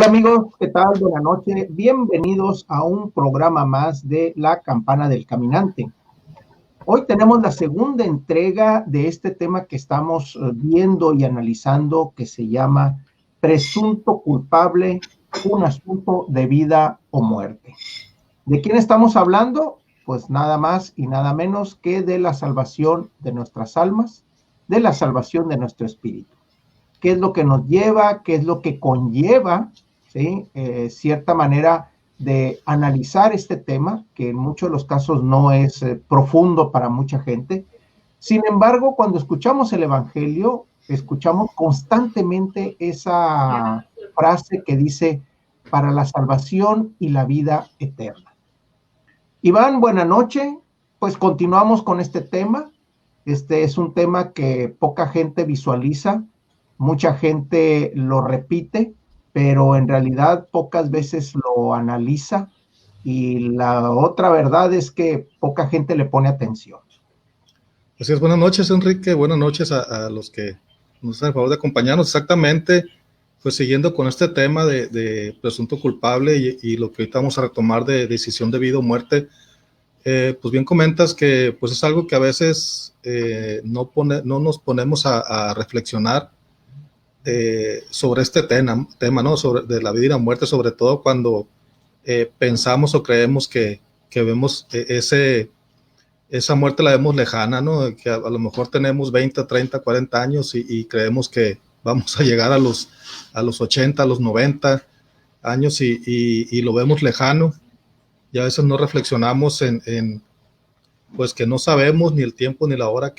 Hola amigos, ¿qué tal? Buenas noches. Bienvenidos a un programa más de La Campana del Caminante. Hoy tenemos la segunda entrega de este tema que estamos viendo y analizando, que se llama Presunto culpable, un asunto de vida o muerte. ¿De quién estamos hablando? Pues nada más y nada menos que de la salvación de nuestras almas, de la salvación de nuestro espíritu. ¿Qué es lo que nos lleva? ¿Qué es lo que conlleva? ¿Sí? Cierta manera de analizar este tema, que en muchos de los casos no es profundo para mucha gente. Sin embargo, cuando escuchamos el Evangelio, escuchamos constantemente esa frase que dice, para la salvación y la vida eterna. Iván, buena noche. Pues continuamos con este tema. Este es un tema que poca gente visualiza, mucha gente lo repite, pero en realidad pocas veces lo analiza, y la otra verdad es que poca gente le pone atención. Así es, buenas noches, Enrique, buenas noches a los que nos hacen el favor de acompañarnos. Exactamente, pues siguiendo con este tema de presunto culpable y lo que ahorita vamos a retomar de decisión de vida o muerte, pues bien comentas que pues es algo que a veces no nos ponemos a reflexionar sobre este tema, ¿no? Sobre de la vida y la muerte, sobre todo cuando pensamos o creemos que vemos esa muerte la vemos lejana, ¿no? Que a lo mejor tenemos 20, 30, 40 años y creemos que vamos a llegar a los 80, a los 90 años y lo vemos lejano, y a veces no reflexionamos en pues que no sabemos ni el tiempo ni la hora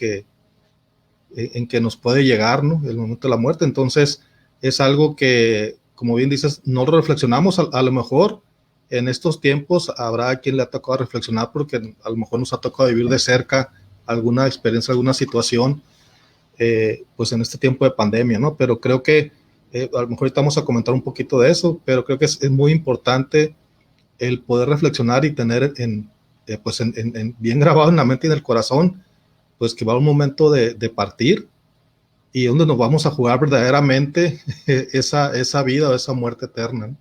en que nos puede llegar, ¿no? El momento de la muerte. Entonces es algo que, como bien dices, no lo reflexionamos. A lo mejor en estos tiempos habrá quien le ha tocado reflexionar porque a lo mejor nos ha tocado vivir de cerca alguna experiencia, alguna situación, pues en este tiempo de pandemia, ¿no? Pero creo que a lo mejor ahorita vamos a comentar un poquito de eso, pero creo que es muy importante el poder reflexionar y tener pues bien grabado en la mente y en el corazón, pues que va un momento de partir y donde nos vamos a jugar verdaderamente esa vida o esa muerte eterna, ¿no?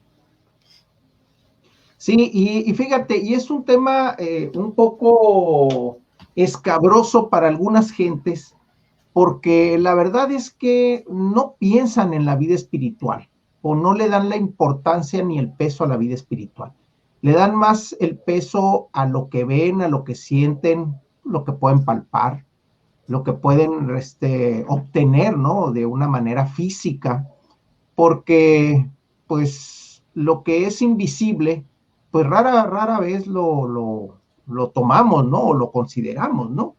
Sí, y fíjate, y es un tema un poco escabroso para algunas gentes, porque la verdad es que no piensan en la vida espiritual o no le dan la importancia ni el peso a la vida espiritual. Le dan más el peso a lo que ven, a lo que sienten, lo que pueden palpar, lo que pueden obtener, ¿no? De una manera física, porque pues lo que es invisible, pues rara vez lo tomamos, ¿no? O lo consideramos, ¿no?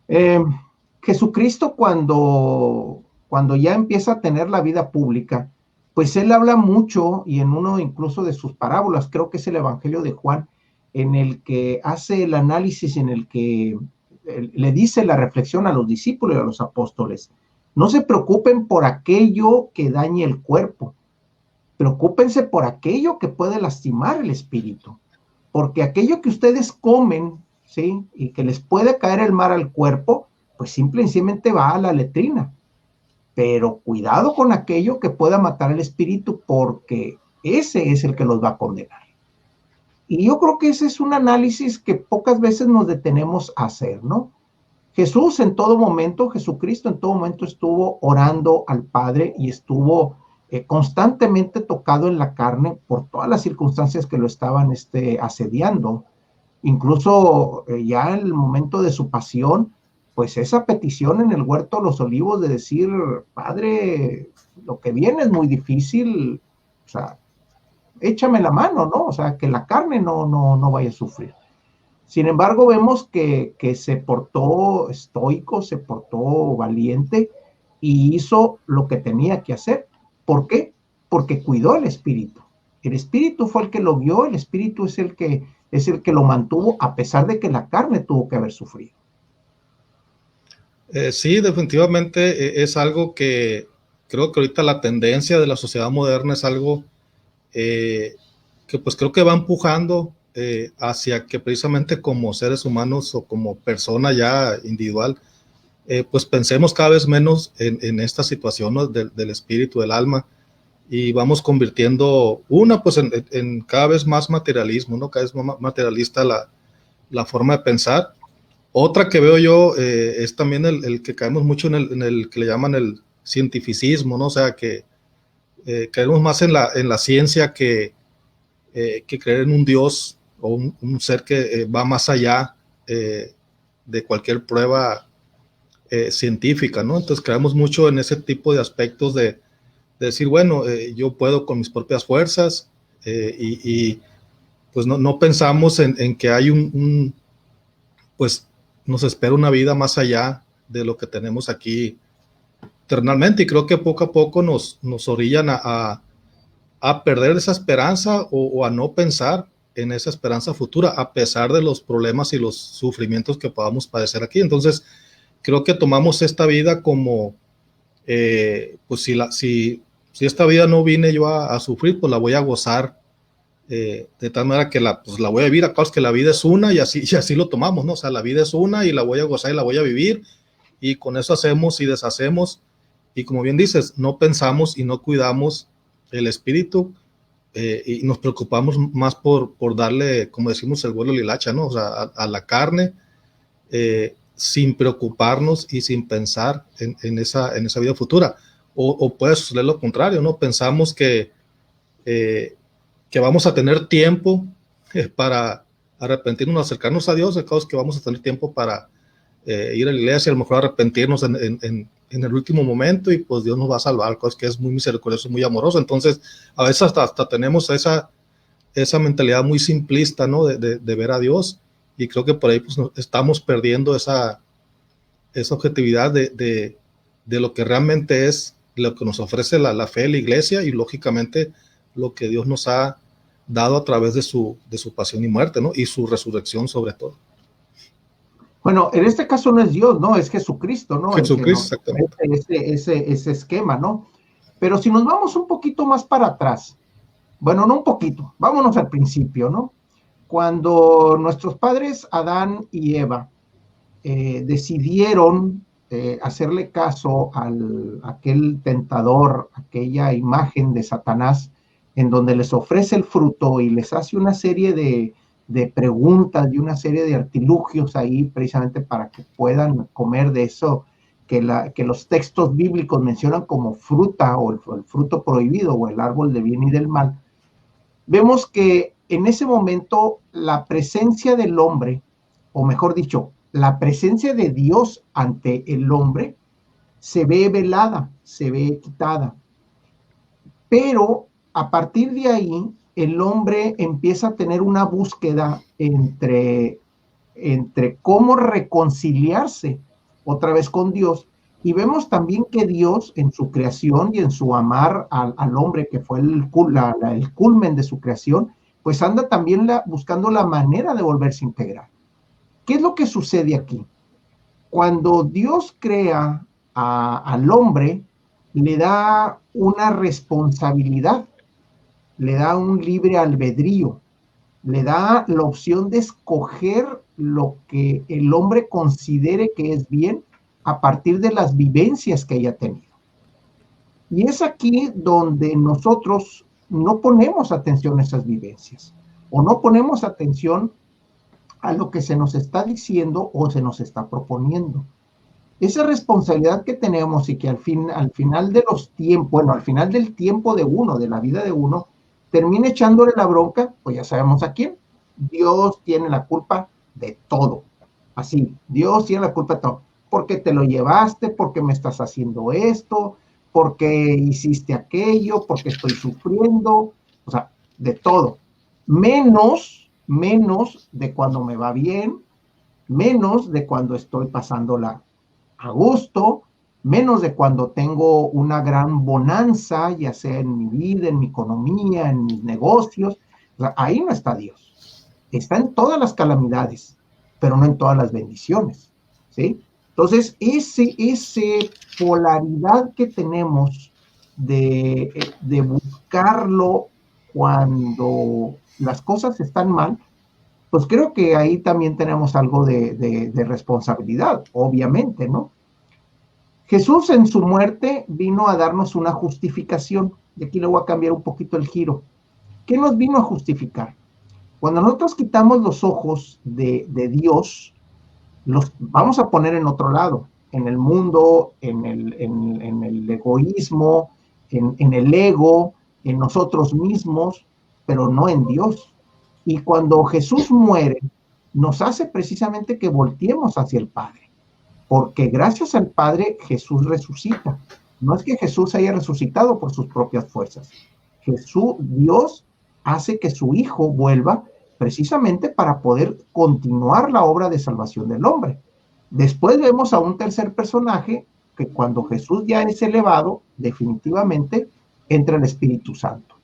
Eh, Jesucristo cuando ya empieza a tener la vida pública, pues él habla mucho, y en uno incluso de sus parábolas, creo que es el Evangelio de Juan, en el que hace el análisis, en el que le dice la reflexión a los discípulos y a los apóstoles: no se preocupen por aquello que dañe el cuerpo, preocúpense por aquello que puede lastimar el espíritu, porque aquello que ustedes comen, ¿sí? Y que les puede caer el mal al cuerpo, pues simplemente va a la letrina. Pero cuidado con aquello que pueda matar el espíritu, porque ese es el que los va a condenar. Y yo creo que ese es un análisis que pocas veces nos detenemos a hacer, ¿no? Jesús en todo momento, Jesucristo en todo momento estuvo orando al Padre y estuvo constantemente tocado en la carne por todas las circunstancias que lo estaban asediando. Incluso ya en el momento de su pasión, pues esa petición en el huerto de los olivos de decir: Padre, lo que viene es muy difícil, o sea, échame la mano, ¿no? O sea, que la carne no vaya a sufrir. Sin embargo, vemos que se portó estoico, se portó valiente y hizo lo que tenía que hacer. ¿Por qué? Porque cuidó el espíritu. El espíritu fue el que lo vio, el espíritu es el que lo mantuvo, a pesar de que la carne tuvo que haber sufrido. Sí, definitivamente es algo que creo que ahorita la tendencia de la sociedad moderna es algo que pues creo que va empujando hacia que precisamente como seres humanos o como persona ya individual, pues pensemos cada vez menos en esta situación, ¿no? del espíritu, del alma, y vamos convirtiendo pues en cada vez más materialismo, ¿no? Cada vez más materialista la forma de pensar. Otra que veo yo es también el que caemos mucho en el que le llaman el cientificismo, ¿no? O sea, que creemos más en la ciencia que creer en un Dios o un ser que va más allá de cualquier prueba científica, ¿no? Entonces creemos mucho en ese tipo de aspectos de decir, bueno, yo puedo con mis propias fuerzas y pues no pensamos en que hay pues nos espera una vida más allá de lo que tenemos aquí terrenalmente, y creo que poco a poco nos orillan a perder esa esperanza o a no pensar en esa esperanza futura, a pesar de los problemas y los sufrimientos que podamos padecer aquí. Entonces, creo que tomamos esta vida como, pues si esta vida no vine yo a sufrir, pues la voy a gozar de tal manera que pues la voy a vivir. A causa que la vida es una y así lo tomamos, ¿no? O sea, la vida es una y la voy a gozar y la voy a vivir, y con eso hacemos y deshacemos, y como bien dices, no pensamos y no cuidamos el espíritu, y nos preocupamos más por darle, como decimos, el vuelo a la hilacha, ¿no? O sea, a la carne, sin preocuparnos y sin pensar en esa vida futura. O puede suceder lo contrario, ¿no? Pensamos que vamos a tener tiempo para arrepentirnos, acercarnos a Dios, de causa que vamos a tener tiempo para ir a la iglesia, a lo mejor arrepentirnos en el último momento, y pues Dios nos va a salvar, cosas que es muy misericordioso, muy amoroso. Entonces, a veces hasta tenemos esa mentalidad muy simplista, ¿no? De ver a Dios, y creo que por ahí pues estamos perdiendo esa objetividad de lo que realmente es lo que nos ofrece la fe de la iglesia, y lógicamente lo que Dios nos ha dado a través de su pasión y muerte, ¿no? Y su resurrección sobre todo. Bueno, en este caso no es Dios, ¿no? Es Jesucristo, ¿no? Jesucristo, exactamente. Ese esquema, ¿no? Pero si nos vamos un poquito más para atrás, bueno, no un poquito, vámonos al principio, ¿no? Cuando nuestros padres Adán y Eva decidieron hacerle caso a aquel tentador, aquella imagen de Satanás, en donde les ofrece el fruto y les hace una serie de preguntas y una serie de artilugios ahí precisamente para que puedan comer de eso que los textos bíblicos mencionan como fruta o el fruto prohibido o el árbol de bien y del mal. Vemos que en ese momento la presencia del hombre, o mejor dicho, la presencia de Dios ante el hombre se ve velada, se ve quitada. Pero a partir de ahí, el hombre empieza a tener una búsqueda entre cómo reconciliarse otra vez con Dios. Y vemos también que Dios, en su creación y en su amar al hombre, que fue el culmen de su creación, pues anda también buscando la manera de volverse a integrar. ¿Qué es lo que sucede aquí? Cuando Dios crea al hombre, le da una responsabilidad, le da un libre albedrío, le da la opción de escoger lo que el hombre considere que es bien a partir de las vivencias que haya tenido. Y es aquí donde nosotros no ponemos atención a esas vivencias, o no ponemos atención a lo que se nos está diciendo o se nos está proponiendo. Esa responsabilidad que tenemos y que al final de los tiempos, bueno, al final del tiempo de uno, de la vida de uno, termina echándole la bronca, pues ya sabemos a quién. Dios tiene la culpa de todo. Así, Dios tiene la culpa de todo. Porque te lo llevaste, porque me estás haciendo esto, porque hiciste aquello, porque estoy sufriendo, o sea, de todo. Menos de cuando me va bien, menos de cuando estoy pasándola a gusto, menos de cuando tengo una gran bonanza, ya sea en mi vida, en mi economía, en mis negocios. O sea, ahí no está Dios. Está en todas las calamidades, pero no en todas las bendiciones, ¿sí? Entonces, ese polaridad que tenemos de buscarlo cuando las cosas están mal, pues creo que ahí también tenemos algo de responsabilidad, obviamente, ¿no? Jesús en su muerte vino a darnos una justificación. y aquí le voy a cambiar un poquito el giro. ¿Qué nos vino a justificar? Cuando nosotros quitamos los ojos de Dios, los vamos a poner en otro lado, en el mundo, en el egoísmo, en el ego, en nosotros mismos, pero no en Dios. Y cuando Jesús muere, nos hace precisamente que volteemos hacia el Padre, porque gracias al Padre Jesús resucita. No es que Jesús haya resucitado por sus propias fuerzas. Dios hace que su Hijo vuelva precisamente para poder continuar la obra de salvación del hombre. Después vemos a un tercer personaje que cuando Jesús ya es elevado, definitivamente entra el Espíritu Santo.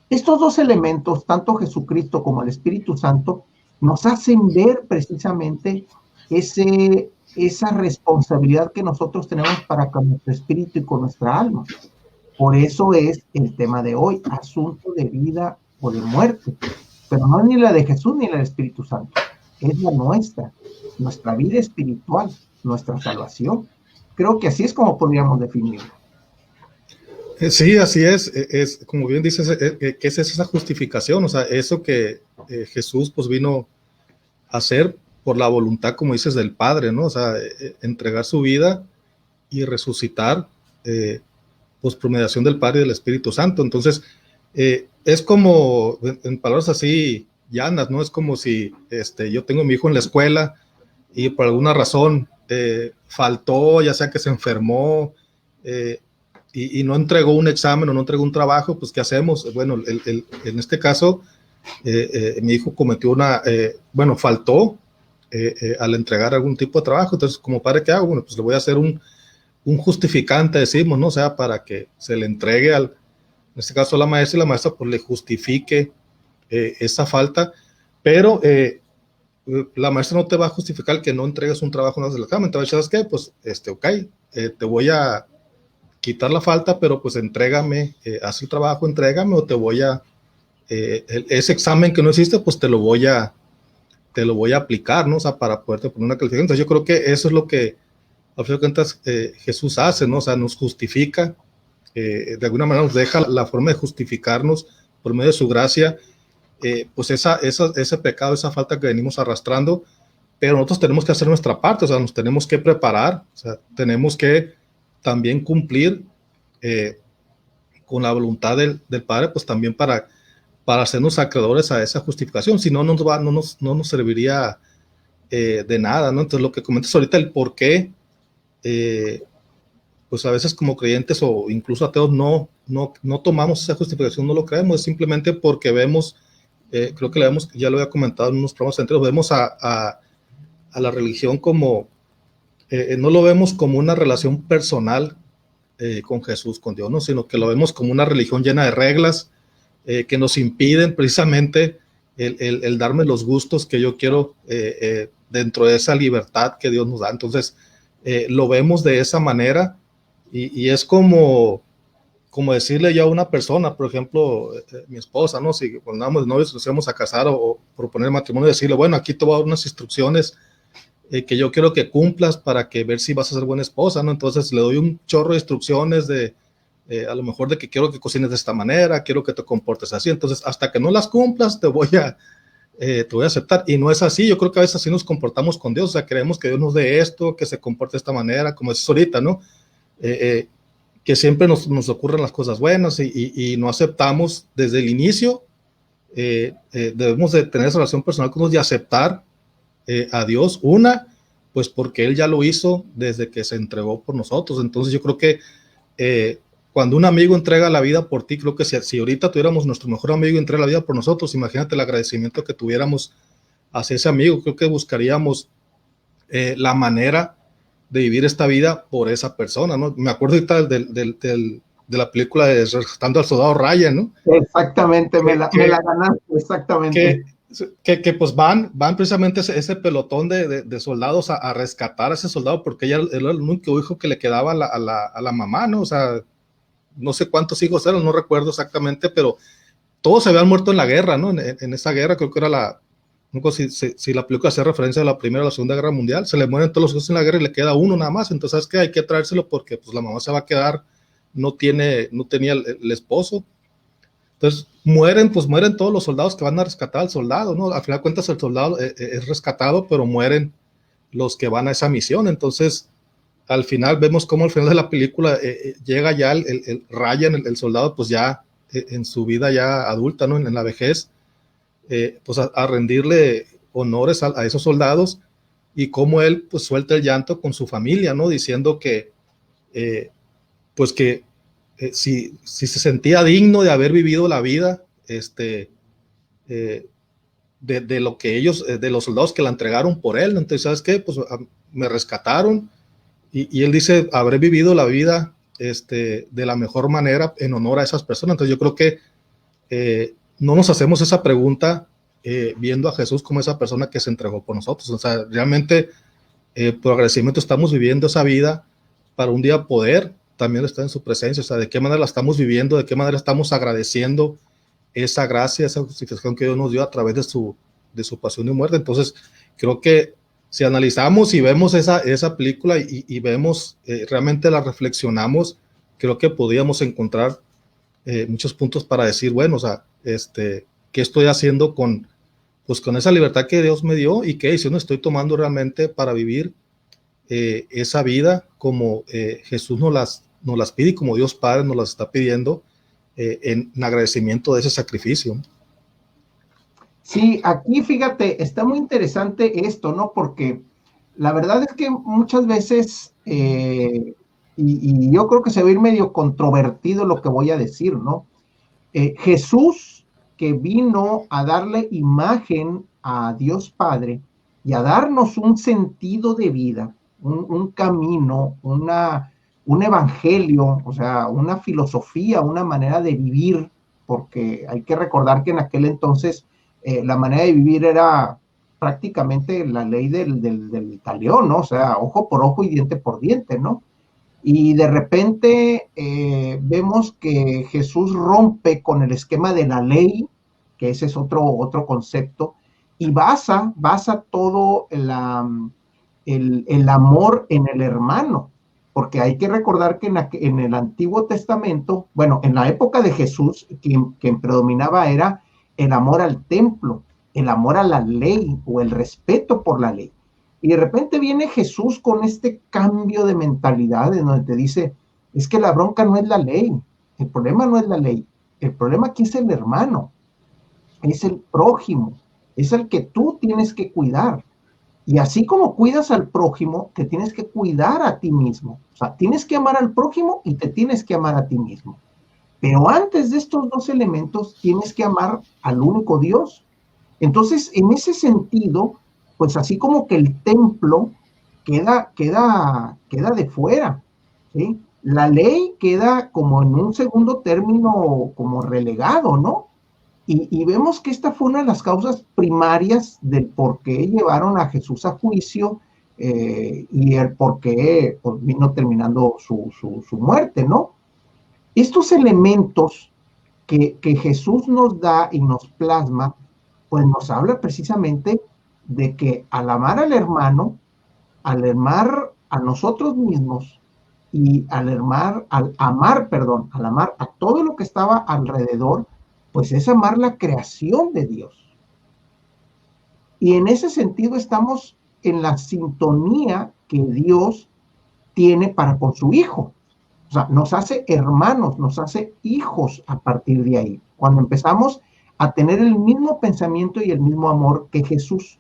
Estos dos elementos, tanto Jesucristo como el Espíritu Santo, nos hacen ver precisamente esa responsabilidad que nosotros tenemos para con nuestro espíritu y con nuestra alma. Por eso es el tema de hoy, asunto de vida o de muerte. Pero no es ni la de Jesús ni la del Espíritu Santo, es la nuestra vida espiritual, nuestra salvación. Creo que así es como podríamos definirlo. Sí, así es como bien dices, que es esa justificación, o sea, eso que Jesús pues vino a hacer por la voluntad, como dices, del Padre, ¿no? O sea, entregar su vida y resucitar pues por mediación del Padre y del Espíritu Santo. Entonces, es como, en palabras así llanas, ¿no? Es como si yo tengo a mi hijo en la escuela y por alguna razón faltó, ya sea que se enfermó, y no entregó un examen o no entregó un trabajo, pues ¿qué hacemos? Bueno, en este caso, mi hijo cometió faltó al entregar algún tipo de trabajo. Entonces, como padre, ¿qué hago? Bueno, pues le voy a hacer un justificante, decimos, ¿no? O sea, para que se le entregue en este caso a la maestra, y la maestra pues le justifique esa falta, pero la maestra no te va a justificar que no entregues un trabajo en el examen, te va a decir, ¿sabes qué? Pues, ok, te voy a quitar la falta, pero pues entrégame, haz el trabajo, entrégame, o te voy a, ese examen que no hiciste, pues te lo voy a aplicar, ¿no? O sea, para poderte poner una calificación. Entonces yo creo que eso es lo que, a fin de cuentas, Jesús hace, ¿no? O sea, nos justifica, de alguna manera nos deja la forma de justificarnos por medio de su gracia, pues ese pecado, esa falta que venimos arrastrando, pero nosotros tenemos que hacer nuestra parte, o sea, nos tenemos que preparar, o sea, tenemos que también cumplir con la voluntad del Padre, pues también para hacernos acreedores a esa justificación, si no, no nos serviría de nada, ¿no? Entonces, lo que comentas ahorita, el por qué, pues a veces como creyentes o incluso ateos no tomamos esa justificación, no lo creemos, es simplemente porque vemos, creo que ya lo había comentado en unos programas anteriores, vemos a la religión como, no lo vemos como una relación personal con Jesús, con Dios, ¿no? Sino que lo vemos como una religión llena de reglas que nos impiden precisamente el darme los gustos que yo quiero dentro de esa libertad que Dios nos da. Entonces, lo vemos de esa manera y es como decirle ya a una persona, por ejemplo, mi esposa, ¿no? Si cuando andamos de novios nos íbamos a casar o proponer matrimonio, decirle, bueno, aquí te voy a dar unas instrucciones que yo quiero que cumplas para que ver si vas a ser buena esposa, ¿no? Entonces le doy un chorro de instrucciones a lo mejor de que quiero que cocines de esta manera, quiero que te comportes así. Entonces, hasta que no las cumplas, te voy a aceptar. Y no es así. Yo creo que a veces así nos comportamos con Dios. O sea, queremos que Dios nos dé esto, que se comporte de esta manera, como es ahorita, ¿no? Que siempre nos ocurren las cosas buenas y no aceptamos desde el inicio. Debemos de tener esa relación personal con Dios y aceptar a Dios, pues porque Él ya lo hizo desde que se entregó por nosotros. Entonces yo creo que cuando un amigo entrega la vida por ti, creo que si ahorita tuviéramos nuestro mejor amigo entrega la vida por nosotros, imagínate el agradecimiento que tuviéramos hacia ese amigo. Creo que buscaríamos la manera de vivir esta vida por esa persona, ¿no? Me acuerdo ahorita de la película de Rescatando al Soldado Ryan, ¿no? Exactamente, me la ganaste, exactamente. Que pues van precisamente ese pelotón de soldados a rescatar a ese soldado porque ella era el único hijo que le quedaba a la mamá, ¿no? O sea, no sé cuántos hijos eran, no recuerdo exactamente, pero todos se habían muerto en la guerra, ¿no? En esa guerra, creo que era no sé si la película hace referencia a la Primera o la Segunda Guerra Mundial, se le mueren todos los hijos en la guerra y le queda uno nada más. Entonces, ¿sabes qué? Hay que traérselo porque pues la mamá se va a quedar no tenía el esposo. Entonces mueren todos los soldados que van a rescatar al soldado, ¿no? Al final de cuentas el soldado es rescatado, pero mueren los que van a esa misión. Entonces al final vemos cómo al final de la película llega ya Ryan, el soldado, pues ya en su vida ya adulta, ¿no? En la vejez, pues a rendirle honores a esos soldados, y cómo él pues suelta el llanto con su familia, ¿no? Diciendo que pues que si se sentía digno de haber vivido la vida de lo que ellos, de los soldados que la entregaron por él. Entonces, ¿sabes qué? Pues me rescataron, y él dice, habré vivido la vida de la mejor manera en honor a esas personas. Entonces yo creo que no nos hacemos esa pregunta viendo a Jesús como esa persona que se entregó por nosotros. O sea, realmente por agradecimiento estamos viviendo esa vida para un día poder también estar en su presencia. O sea, de qué manera la estamos viviendo, de qué manera estamos agradeciendo esa gracia, esa justificación que Dios nos dio a través de su pasión y muerte. Entonces creo que si analizamos y vemos esa película y vemos, realmente la reflexionamos, creo que podríamos encontrar muchos puntos para decir, bueno, o sea, ¿qué estoy haciendo con esa libertad que Dios me dio, y qué decisión estoy tomando realmente para vivir esa vida como Jesús nos las pide, y como Dios Padre nos las está pidiendo, en agradecimiento de ese sacrificio? Sí, aquí fíjate, está muy interesante esto, ¿no? Porque la verdad es que muchas veces, y yo creo que se va a ir medio controvertido lo que voy a decir, ¿no? Jesús, que vino a darle imagen a Dios Padre y a darnos un sentido de vida, un camino, un evangelio, o sea, una filosofía, una manera de vivir, porque hay que recordar que en aquel entonces la manera de vivir era prácticamente la ley del talión, ¿no? O sea, ojo por ojo y diente por diente, ¿no? Y de repente vemos que Jesús rompe con el esquema de la ley, que ese es otro concepto, y basa todo el amor en el hermano, porque hay que recordar que en el Antiguo Testamento, bueno, en la época de Jesús, quien predominaba era el amor al templo, el amor a la ley o el respeto por la ley. Y de repente viene Jesús con este cambio de mentalidad en donde te dice, es que la bronca no es la ley, el problema no es la ley, el problema aquí es el hermano, es el prójimo, es el que tú tienes que cuidar. Y así como cuidas al prójimo, te tienes que cuidar a ti mismo. O sea, tienes que amar al prójimo y te tienes que amar a ti mismo. Pero antes de estos dos elementos, tienes que amar al único Dios. Entonces, en ese sentido, pues así como que el templo queda de fuera, ¿sí? La ley queda como en un segundo término, como relegado, ¿no? Y vemos que esta fue una de las causas primarias del por qué llevaron a Jesús a juicio y el por qué pues, vino terminando su muerte, ¿no? Estos elementos que Jesús nos da y nos plasma, pues nos habla precisamente de que al amar al hermano, al amar a nosotros mismos y al amar a todo lo que estaba alrededor, pues es amar la creación de Dios. Y en ese sentido estamos en la sintonía que Dios tiene para con su Hijo. O sea, nos hace hermanos, nos hace hijos a partir de ahí. Cuando empezamos a tener el mismo pensamiento y el mismo amor que Jesús.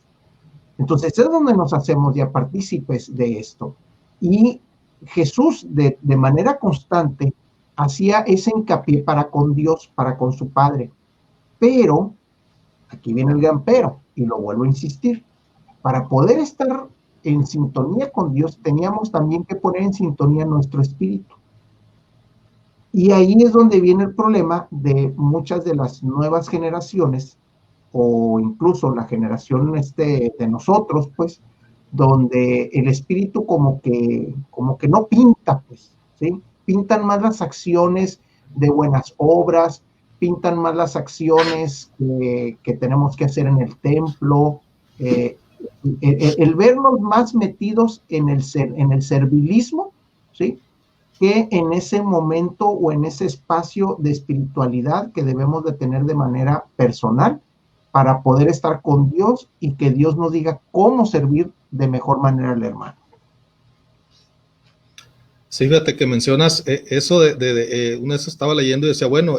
Entonces es donde nos hacemos ya partícipes de esto. Y Jesús de manera constante hacía ese hincapié para con Dios, para con su Padre. Pero, aquí viene el gran pero, y lo vuelvo a insistir, para poder estar en sintonía con Dios, teníamos también que poner en sintonía nuestro espíritu. Y ahí es donde viene el problema de muchas de las nuevas generaciones, o incluso la generación de nosotros, pues, donde el espíritu como que no pinta, pues, ¿sí? Pintan más las acciones de buenas obras, pintan más las acciones que tenemos que hacer en el templo, el vernos más metidos en el servilismo, ¿sí? que en ese momento o en ese espacio de espiritualidad que debemos de tener de manera personal para poder estar con Dios y que Dios nos diga cómo servir de mejor manera al hermano. Sí, fíjate que mencionas eso una vez estaba leyendo y decía, bueno,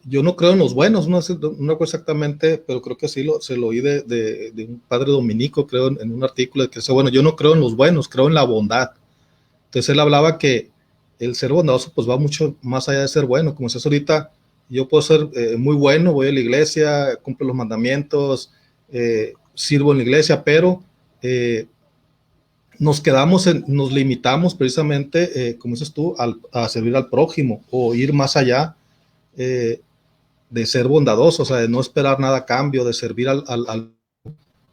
yo no creo en los buenos, no recuerdo exactamente, pero creo que sí se lo oí de un padre dominico, creo, en un artículo, que decía, bueno, yo no creo en los buenos, creo en la bondad. Entonces él hablaba que el ser bondadoso pues va mucho más allá de ser bueno, como dices ahorita, yo puedo ser muy bueno, voy a la iglesia, cumplo los mandamientos, sirvo en la iglesia, pero nos limitamos precisamente, como dices tú, a servir al prójimo o ir más allá de ser bondadoso, o sea, de no esperar nada a cambio, de servir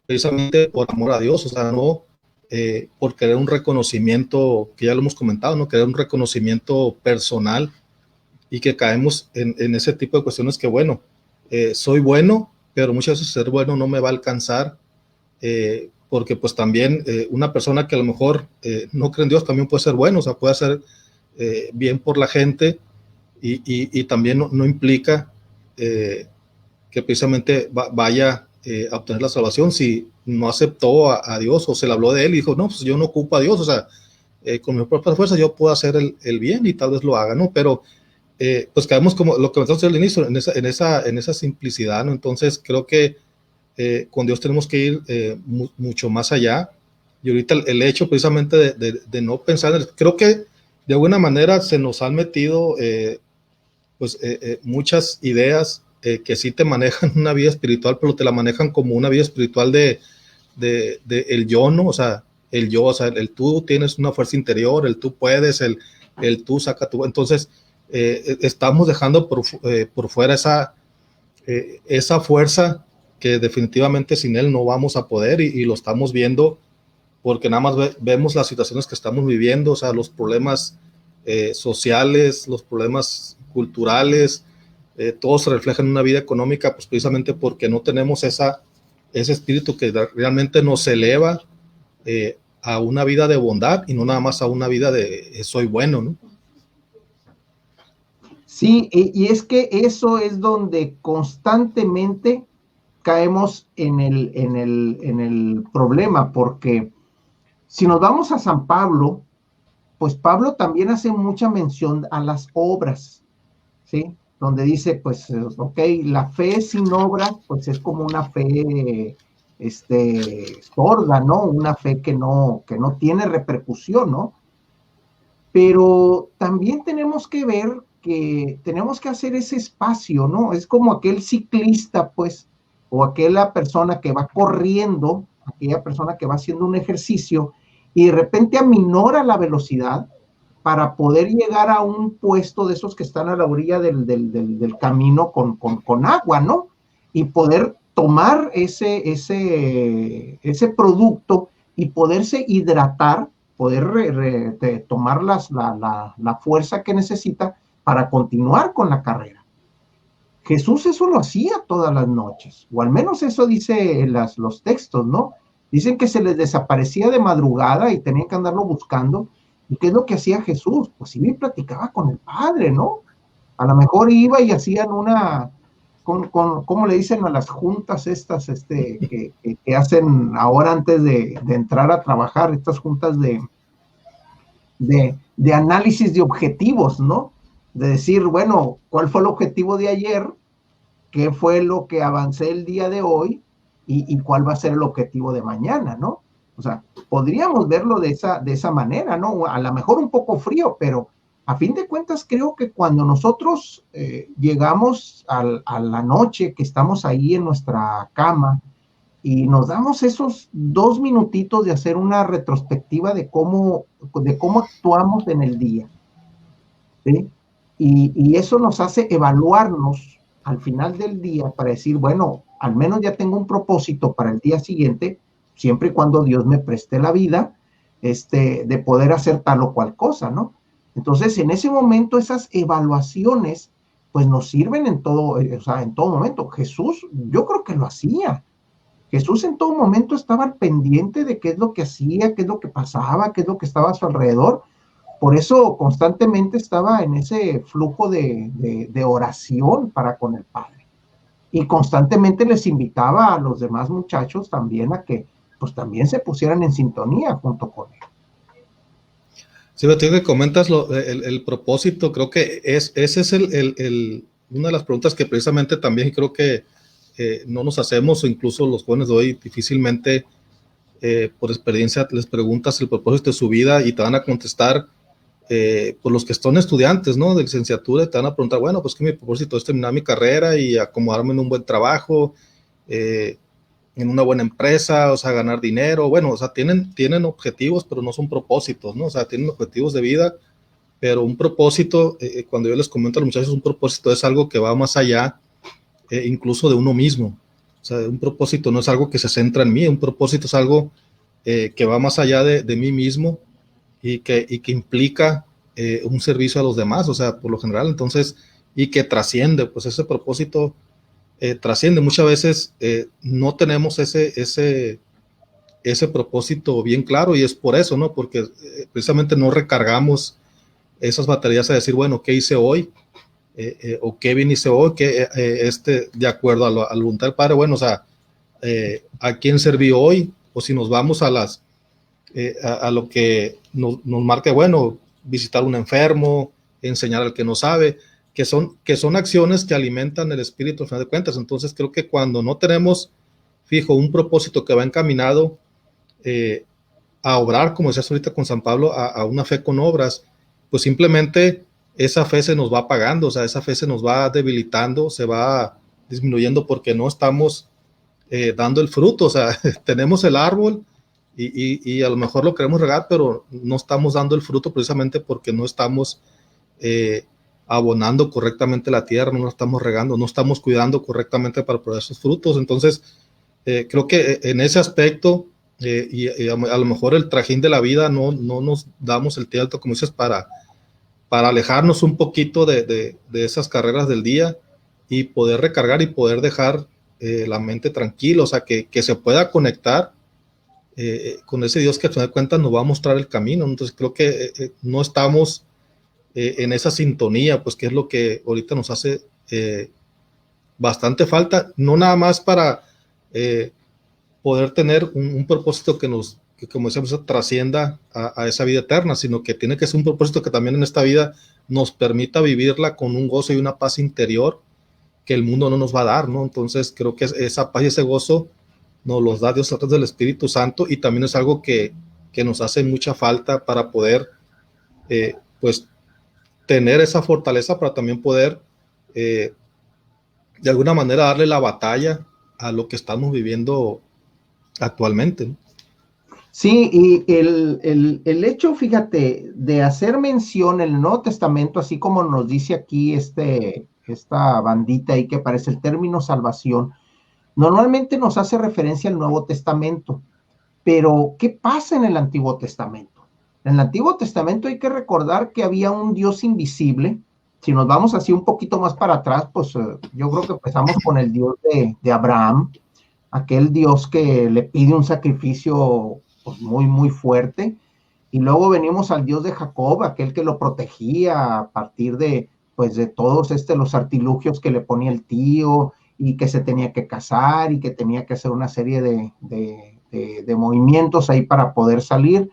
precisamente por amor a Dios, o sea, no por querer un reconocimiento, que ya lo hemos comentado, no querer un reconocimiento personal, y que caemos en ese tipo de cuestiones que, bueno, soy bueno, pero muchas veces ser bueno no me va a alcanzar, porque pues también una persona que a lo mejor no cree en Dios también puede ser bueno, o sea, puede hacer bien por la gente, y también no implica que precisamente vaya a obtener la salvación si no aceptó a Dios o se le habló de él y dijo, no, pues yo no ocupo a Dios, o sea, con mi propia fuerza yo puedo hacer el bien y tal vez lo haga, ¿no? Pero pues caemos como lo que me al inicio, en esa simplicidad, ¿no? Entonces creo que con Dios tenemos que ir mucho más allá, y ahorita el hecho precisamente de no pensar, creo que de alguna manera se nos han metido muchas ideas que sí te manejan una vida espiritual, pero te la manejan como una vida espiritual de el yo, ¿no? O sea, el yo, o sea, el tú tienes una fuerza interior, el tú puedes, el tú saca tu... Entonces, estamos dejando por fuera esa fuerza que definitivamente sin él no vamos a poder, y lo estamos viendo porque nada más vemos las situaciones que estamos viviendo, o sea, los problemas sociales, los problemas culturales, todo se refleja en una vida económica, pues precisamente porque no tenemos ese espíritu que realmente nos eleva a una vida de bondad y no nada más a una vida de soy bueno, ¿no? Sí, y es que eso es donde constantemente caemos en el problema, porque si nos vamos a San Pablo, pues Pablo también hace mucha mención a las obras, ¿sí? Donde dice, pues, ok, la fe sin obras, pues es como una fe, sorda, ¿no? Una fe que no tiene repercusión, ¿no? Pero también tenemos que ver que tenemos que hacer ese espacio, ¿no? Es como aquel ciclista, pues, o aquella persona que va corriendo, aquella persona que va haciendo un ejercicio y de repente aminora la velocidad para poder llegar a un puesto de esos que están a la orilla del camino con agua, ¿no? Y poder tomar ese producto y poderse hidratar, poder tomar la fuerza que necesita para continuar con la carrera. Jesús eso lo hacía todas las noches, o al menos eso dice los textos, ¿no? Dicen que se les desaparecía de madrugada y tenían que andarlo buscando. ¿Y qué es lo que hacía Jesús? Pues iba y platicaba con el Padre, ¿no? A lo mejor iba y hacían ¿cómo le dicen a las juntas estas que hacen ahora antes de entrar a trabajar? Estas juntas de análisis de objetivos, ¿no? De decir, bueno, ¿cuál fue el objetivo de ayer? ¿Qué fue lo que avancé el día de hoy? ¿Y cuál va a ser el objetivo de mañana, ¿no? O sea, podríamos verlo de esa manera, ¿no? A lo mejor un poco frío, pero a fin de cuentas creo que cuando nosotros llegamos a la noche, que estamos ahí en nuestra cama y nos damos esos 2 minutitos de hacer una retrospectiva de cómo actuamos en el día, ¿sí? Y eso nos hace evaluarnos al final del día para decir, bueno, al menos ya tengo un propósito para el día siguiente, siempre y cuando Dios me preste la vida, de poder hacer tal o cual cosa, ¿no? Entonces, en ese momento, esas evaluaciones, pues nos sirven en todo, o sea, en todo momento. Jesús, yo creo que lo hacía. Jesús en todo momento estaba al pendiente de qué es lo que hacía, qué es lo que pasaba, qué es lo que estaba a su alrededor, por eso constantemente estaba en ese flujo de oración para con el Padre. Y constantemente les invitaba a los demás muchachos también a que pues también se pusieran en sintonía junto con él. Sí, Beto, que comentas el propósito, creo que ese es una de las preguntas que precisamente también creo que no nos hacemos, o incluso los jóvenes de hoy difícilmente por experiencia les preguntas el propósito de su vida y te van a contestar por los que son estudiantes, ¿no? De licenciatura, te van a preguntar, bueno, pues que mi propósito es terminar mi carrera y acomodarme en un buen trabajo, en una buena empresa, o sea, ganar dinero, bueno, o sea, tienen objetivos, pero no son propósitos, ¿no? O sea, tienen objetivos de vida, pero un propósito, cuando yo les comento a los muchachos, un propósito es algo que va más allá, incluso de uno mismo. O sea, un propósito no es algo que se centra en mí, un propósito es algo que va más allá de mí mismo y que implica un servicio a los demás, o sea, por lo general, entonces, y que trasciende, pues ese propósito trasciende. Muchas veces no tenemos ese propósito bien claro y es por eso, ¿no? Porque precisamente no recargamos esas baterías a decir, bueno, ¿qué hice hoy? O qué bien hice hoy, que de acuerdo a la voluntad del Padre, bueno, o sea, a quién serví hoy, o si nos vamos a a lo que nos marca, bueno, visitar a un enfermo, enseñar al que no sabe, que son acciones que alimentan el espíritu al final de cuentas. Entonces creo que cuando no tenemos fijo un propósito que va encaminado a obrar, como decías ahorita con San Pablo, a una fe con obras, pues simplemente esa fe se nos va apagando, o sea, esa fe se nos va debilitando, se va disminuyendo porque no estamos dando el fruto, o sea, tenemos el árbol y a lo mejor lo queremos regar, pero no estamos dando el fruto precisamente porque no estamos abonando correctamente la tierra, no la estamos regando, no estamos cuidando correctamente para producir esos frutos. Entonces, creo que en ese aspecto, y a lo mejor el trajín de la vida no nos damos el tiempo, como dices, para alejarnos un poquito de esas carreras del día y poder recargar y poder dejar la mente tranquila, o sea, que se pueda conectar con ese Dios que al final de cuentas nos va a mostrar el camino. Entonces creo que no estamos en esa sintonía, pues que es lo que ahorita nos hace bastante falta, no nada más para poder tener un propósito que como decíamos, trascienda a esa vida eterna, sino que tiene que ser un propósito que también en esta vida nos permita vivirla con un gozo y una paz interior que el mundo no nos va a dar, ¿no? Entonces creo que esa paz y ese gozo nos los da Dios a través del Espíritu Santo y también es algo que nos hace mucha falta para poder, pues, tener esa fortaleza para también poder, de alguna manera, darle la batalla a lo que estamos viviendo actualmente, ¿no? Sí, y el hecho, fíjate, de hacer mención en el Nuevo Testamento, así como nos dice aquí esta bandita ahí que aparece el término salvación, normalmente nos hace referencia al Nuevo Testamento. Pero, ¿qué pasa en el Antiguo Testamento? En el Antiguo Testamento hay que recordar que había un Dios invisible. Si nos vamos así un poquito más para atrás, pues yo creo que empezamos con el Dios de Abraham, aquel Dios que le pide un sacrificio pues, muy, muy fuerte. Y luego venimos al Dios de Jacob, aquel que lo protegía a partir pues, de todos los artilugios que le ponía el tío y que se tenía que casar y que tenía que hacer una serie de movimientos ahí para poder salir.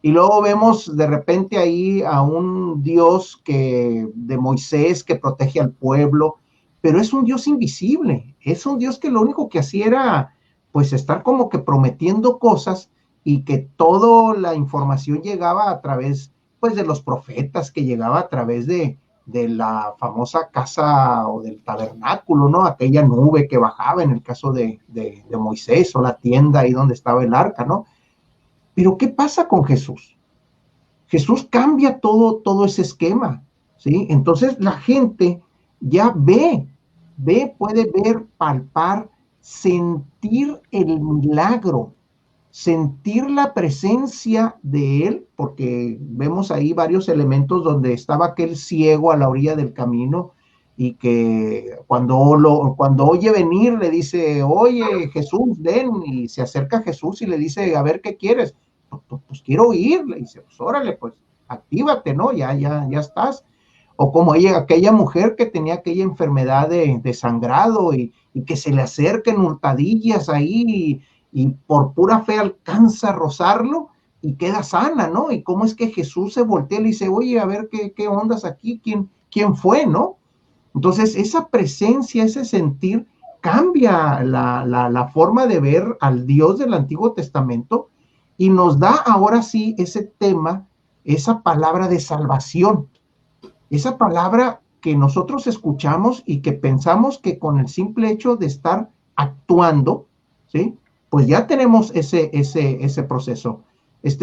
Y luego vemos de repente ahí a un Dios de Moisés que protege al pueblo, pero es un Dios invisible, es un Dios que lo único que hacía era pues estar como que prometiendo cosas y que toda la información llegaba a través pues de los profetas, que llegaba a través de la famosa casa o del tabernáculo, ¿no? Aquella nube que bajaba en el caso de Moisés, o la tienda ahí donde estaba el arca, ¿no? Pero ¿qué pasa con Jesús? Jesús cambia todo ese esquema, ¿sí? Entonces la gente ya puede ver, palpar, sentir el milagro, sentir la presencia de él, porque vemos ahí varios elementos donde estaba aquel ciego a la orilla del camino y que cuando oye venir le dice, oye Jesús, ven, y se acerca a Jesús y le dice, a ver, ¿qué quieres? Pues quiero ir, le dice, pues órale, pues actívate, ¿no? Ya estás. O como aquella mujer que tenía aquella enfermedad de sangrado y que se le acerquen hurtadillas ahí y por pura fe alcanza a rozarlo y queda sana, ¿no? Y cómo es que Jesús se voltea y le dice, oye, a ver qué ondas aquí, quién fue, ¿no? Entonces, esa presencia, ese sentir, cambia la forma de ver al Dios del Antiguo Testamento y nos da ahora sí ese tema, esa palabra de salvación, esa palabra que nosotros escuchamos y que pensamos que con el simple hecho de estar actuando, ¿sí? Pues ya tenemos ese proceso.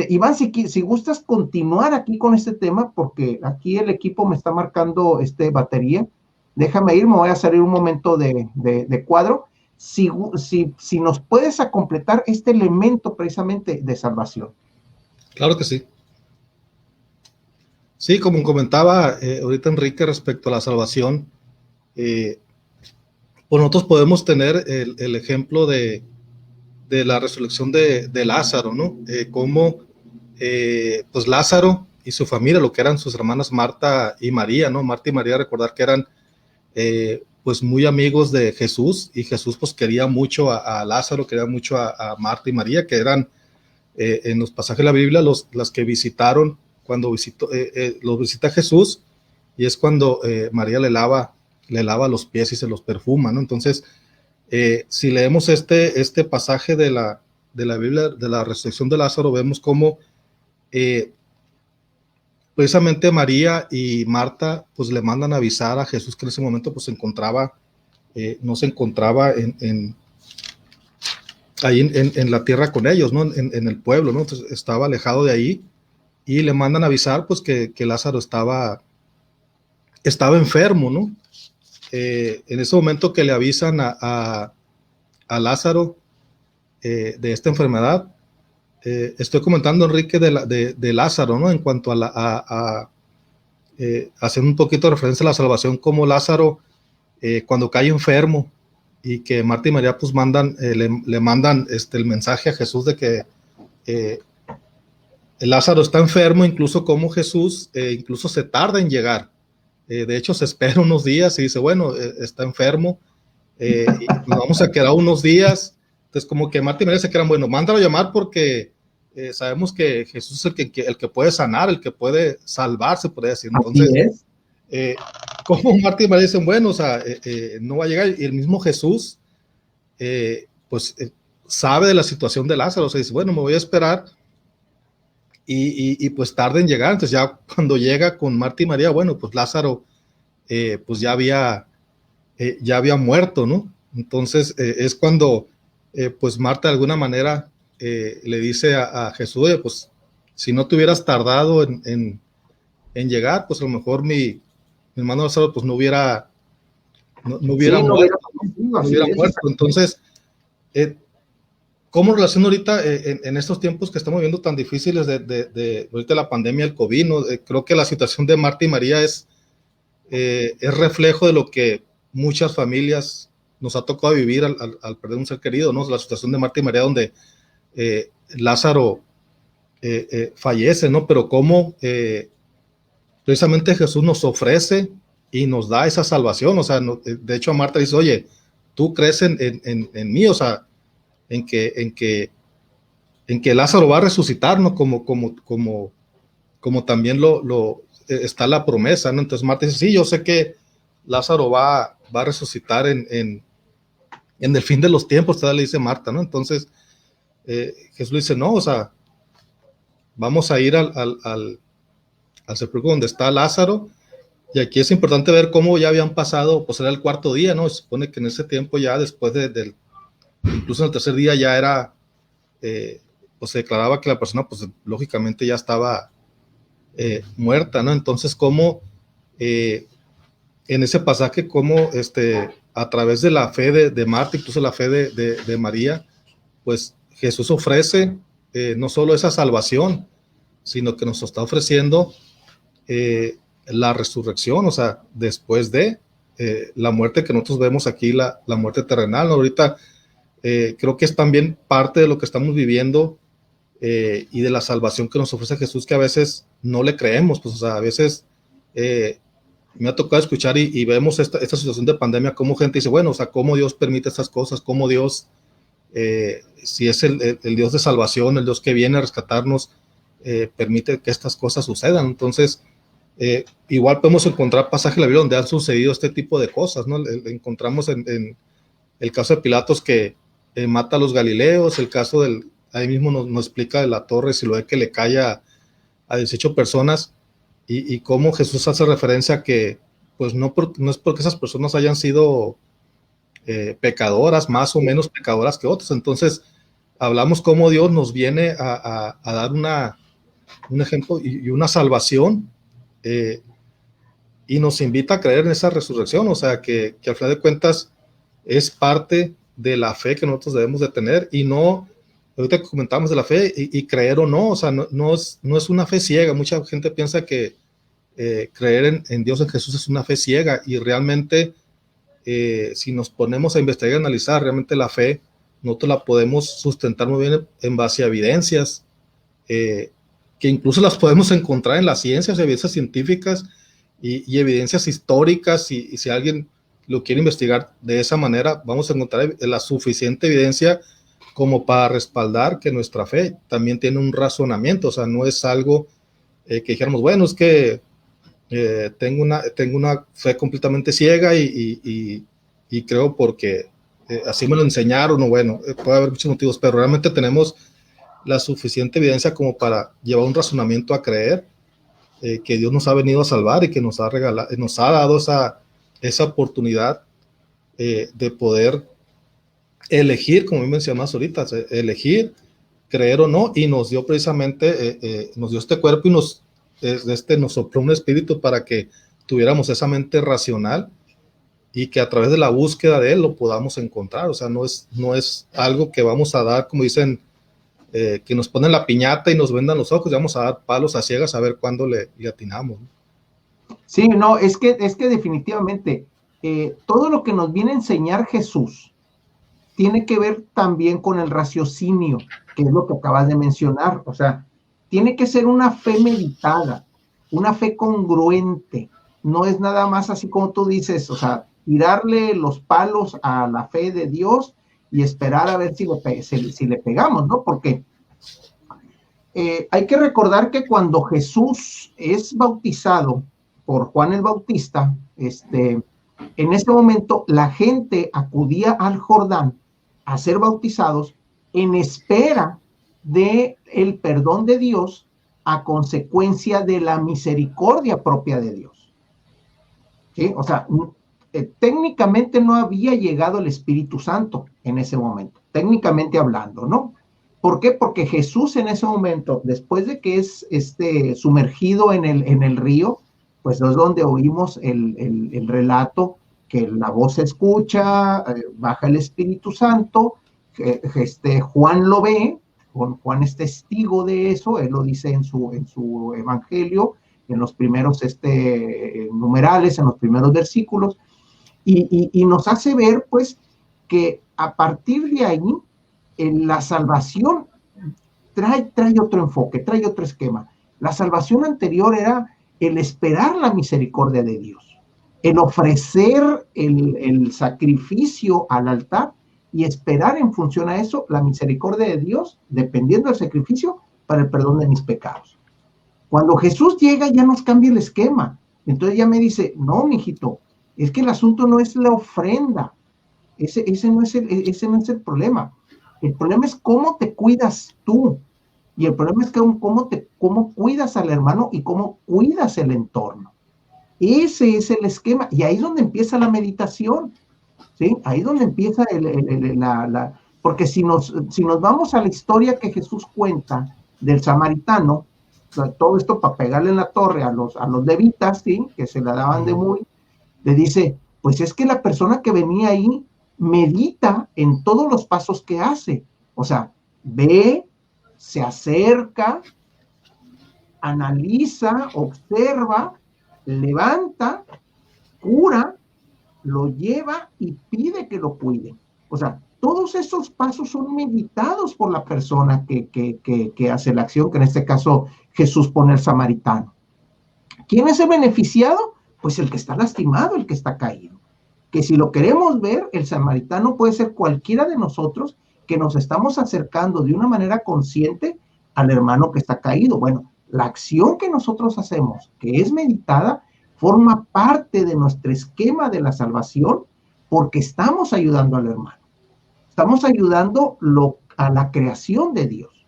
Iván, si gustas continuar aquí con este tema, porque aquí el equipo me está marcando batería, déjame ir, me voy a salir un momento de cuadro. Si nos puedes a completar este elemento precisamente de salvación. Claro que sí. Sí, como comentaba ahorita Enrique respecto a la salvación, pues nosotros podemos tener el ejemplo de la resurrección de Lázaro, ¿no? Cómo pues Lázaro y su familia, lo que eran sus hermanas Marta y María, ¿no? Marta y María, recordar que eran pues muy amigos de Jesús, y Jesús pues quería mucho a Lázaro, quería mucho a Marta y María, que eran en los pasajes de la Biblia las que visitaron cuando los visita Jesús, y es cuando María le lava los pies y se los perfuma, ¿no? Entonces, si leemos este pasaje de la Biblia, de la resurrección de Lázaro, vemos cómo precisamente María y Marta pues le mandan a avisar a Jesús que en ese momento pues no se encontraba ahí en la tierra con ellos, ¿no? En el pueblo, ¿no? Entonces estaba alejado de ahí, y le mandan a avisar pues que Lázaro estaba enfermo, ¿no? En ese momento que le avisan a Lázaro de esta enfermedad, estoy comentando, Enrique, de Lázaro, ¿no? En cuanto a hacer un poquito de referencia a la salvación, como Lázaro, cuando cae enfermo, y que Marta y María pues le mandan el mensaje a Jesús de que Lázaro está enfermo, incluso como Jesús incluso se tarda en llegar. De hecho, se espera unos días y dice, bueno, está enfermo, y nos vamos a quedar unos días. Entonces, como que Marta y María se quedan, bueno, mándalo a llamar porque sabemos que Jesús es el que puede sanar, el que puede salvar, se podría decir. Entonces, como Marta y María dicen, bueno, o sea, no va a llegar, y el mismo Jesús, pues, sabe de la situación de Lázaro, o sea, dice, bueno, me voy a esperar, y pues tarda en llegar. Entonces, ya cuando llega con Marta y María, bueno, pues Lázaro, pues ya había muerto, ¿no? Entonces, es cuando, pues Marta de alguna manera le dice a Jesús, oye, pues si no te hubieras tardado en llegar, pues a lo mejor mi hermano Lázaro pues no hubiera muerto. Entonces, ¿cómo relaciono ahorita en estos tiempos que estamos viviendo tan difíciles de ahorita la pandemia, el COVID, ¿no? Creo que la situación de Marta y María es reflejo de lo que muchas familias nos ha tocado vivir al perder un ser querido, ¿no? La situación de Marta y María, donde Lázaro fallece, ¿no? Pero cómo precisamente Jesús nos ofrece y nos da esa salvación. O sea, de hecho a Marta dice, oye, tú crees en mí, o sea, en que Lázaro va a resucitar, ¿no? Como también está la promesa, ¿no? Entonces Marta dice, sí, yo sé que Lázaro va a resucitar en el fin de los tiempos, todavía le dice Marta, ¿no? Entonces Jesús le dice, no, o sea, vamos a ir al sepulcro donde está Lázaro. Y aquí es importante ver cómo ya habían pasado, pues era el cuarto día, ¿no? Se supone que en ese tiempo ya después incluso en el tercer día ya era, pues se declaraba que la persona, pues lógicamente ya estaba muerta, ¿no? Entonces, cómo en ese pasaje, cómo a través de la fe de Marta, incluso la fe de María, pues Jesús ofrece no solo esa salvación, sino que nos está ofreciendo la resurrección, o sea, después de la muerte que nosotros vemos aquí, la muerte terrenal, ¿no? Ahorita creo que es también parte de lo que estamos viviendo y de la salvación que nos ofrece Jesús, que a veces no le creemos, pues, o sea, a veces me ha tocado escuchar y vemos esta situación de pandemia, cómo gente dice, bueno, o sea, cómo Dios permite estas cosas, cómo Dios, si es el Dios de salvación, el Dios que viene a rescatarnos, permite que estas cosas sucedan. Entonces, igual podemos encontrar pasajes en la Biblia donde han sucedido este tipo de cosas, ¿no? Encontramos en el caso de Pilatos que mata a los galileos, el caso ahí mismo nos explica de la torre Siloé que le cae a 18 personas, y cómo Jesús hace referencia a que pues no es porque esas personas hayan sido pecadoras, más o menos pecadoras que otros. Entonces hablamos cómo Dios nos viene a dar un ejemplo y una salvación, y nos invita a creer en esa resurrección, o sea que al final de cuentas es parte de la fe que nosotros debemos de tener, y no, ahorita que comentamos de la fe y creer o no, o sea, no es una fe ciega. Mucha gente piensa que creer en Dios, en Jesús, es una fe ciega, y realmente si nos ponemos a investigar y analizar, realmente la fe nosotros la podemos sustentar muy bien en base a evidencias, que incluso las podemos encontrar en las ciencias, evidencias científicas y evidencias históricas, y si alguien lo quiere investigar de esa manera, vamos a encontrar la suficiente evidencia como para respaldar que nuestra fe también tiene un razonamiento. O sea, no es algo que dijéramos, bueno, es que tengo una fe completamente ciega y creo porque así me lo enseñaron, o bueno, puede haber muchos motivos, pero realmente tenemos la suficiente evidencia como para llevar un razonamiento a creer que Dios nos ha venido a salvar y que nos ha regalado, nos ha dado esa oportunidad de poder elegir, como mencionabas ahorita, elegir, creer o no, y nos dio precisamente, nos dio este cuerpo y nos sopló un espíritu para que tuviéramos esa mente racional y que a través de la búsqueda de él lo podamos encontrar. O sea, no es algo que vamos a dar, como dicen, que nos ponen la piñata y nos vendan los ojos y vamos a dar palos a ciegas a ver cuándo le atinamos. Sí, no, es que definitivamente todo lo que nos viene a enseñar Jesús tiene que ver también con el raciocinio, que es lo que acabas de mencionar. O sea, tiene que ser una fe meditada, una fe congruente. No es nada más así como tú dices, o sea, tirarle los palos a la fe de Dios y esperar a ver si le pegamos, ¿no? Porque hay que recordar que cuando Jesús es bautizado por Juan el Bautista, en ese momento la gente acudía al Jordán a ser bautizados en espera de el perdón de Dios a consecuencia de la misericordia propia de Dios. ¿Sí? O sea, técnicamente no había llegado el Espíritu Santo en ese momento, técnicamente hablando, ¿no? ¿Por qué? Porque Jesús en ese momento, después de que es sumergido en el río, pues es donde oímos el relato, que la voz se escucha, baja el Espíritu Santo, Juan lo ve, Juan es testigo de eso, él lo dice en su evangelio, en los primeros numerales, en los primeros versículos, y nos hace ver, pues, que a partir de ahí, la salvación trae otro enfoque, trae otro esquema. La salvación anterior era el esperar la misericordia de Dios, el ofrecer el sacrificio al altar y esperar en función a eso la misericordia de Dios, dependiendo del sacrificio, para el perdón de mis pecados. Cuando Jesús llega, ya nos cambia el esquema. Entonces ya me dice, no, mijito, es que el asunto no es la ofrenda, ese no es el problema. El problema es cómo te cuidas tú. Y el problema es que cómo cuidas al hermano y cómo cuidas el entorno. Ese es el esquema. Y ahí es donde empieza la meditación. ¿Sí? Ahí es donde empieza porque si nos vamos a la historia que Jesús cuenta del samaritano, todo esto para pegarle en la torre a los levitas, ¿sí? Que se la daban de muy, le dice, pues es que la persona que venía ahí medita en todos los pasos que hace. O sea, ve, se acerca, analiza, observa, levanta, cura, lo lleva y pide que lo cuiden. O sea, todos esos pasos son meditados por la persona que hace la acción, que en este caso Jesús pone el samaritano. ¿Quién es el beneficiado? Pues el que está lastimado, el que está caído. Que si lo queremos ver, el samaritano puede ser cualquiera de nosotros que nos estamos acercando de una manera consciente al hermano que está caído. Bueno, la acción que nosotros hacemos, que es meditada, forma parte de nuestro esquema de la salvación porque estamos ayudando al hermano. Estamos ayudando a la creación de Dios.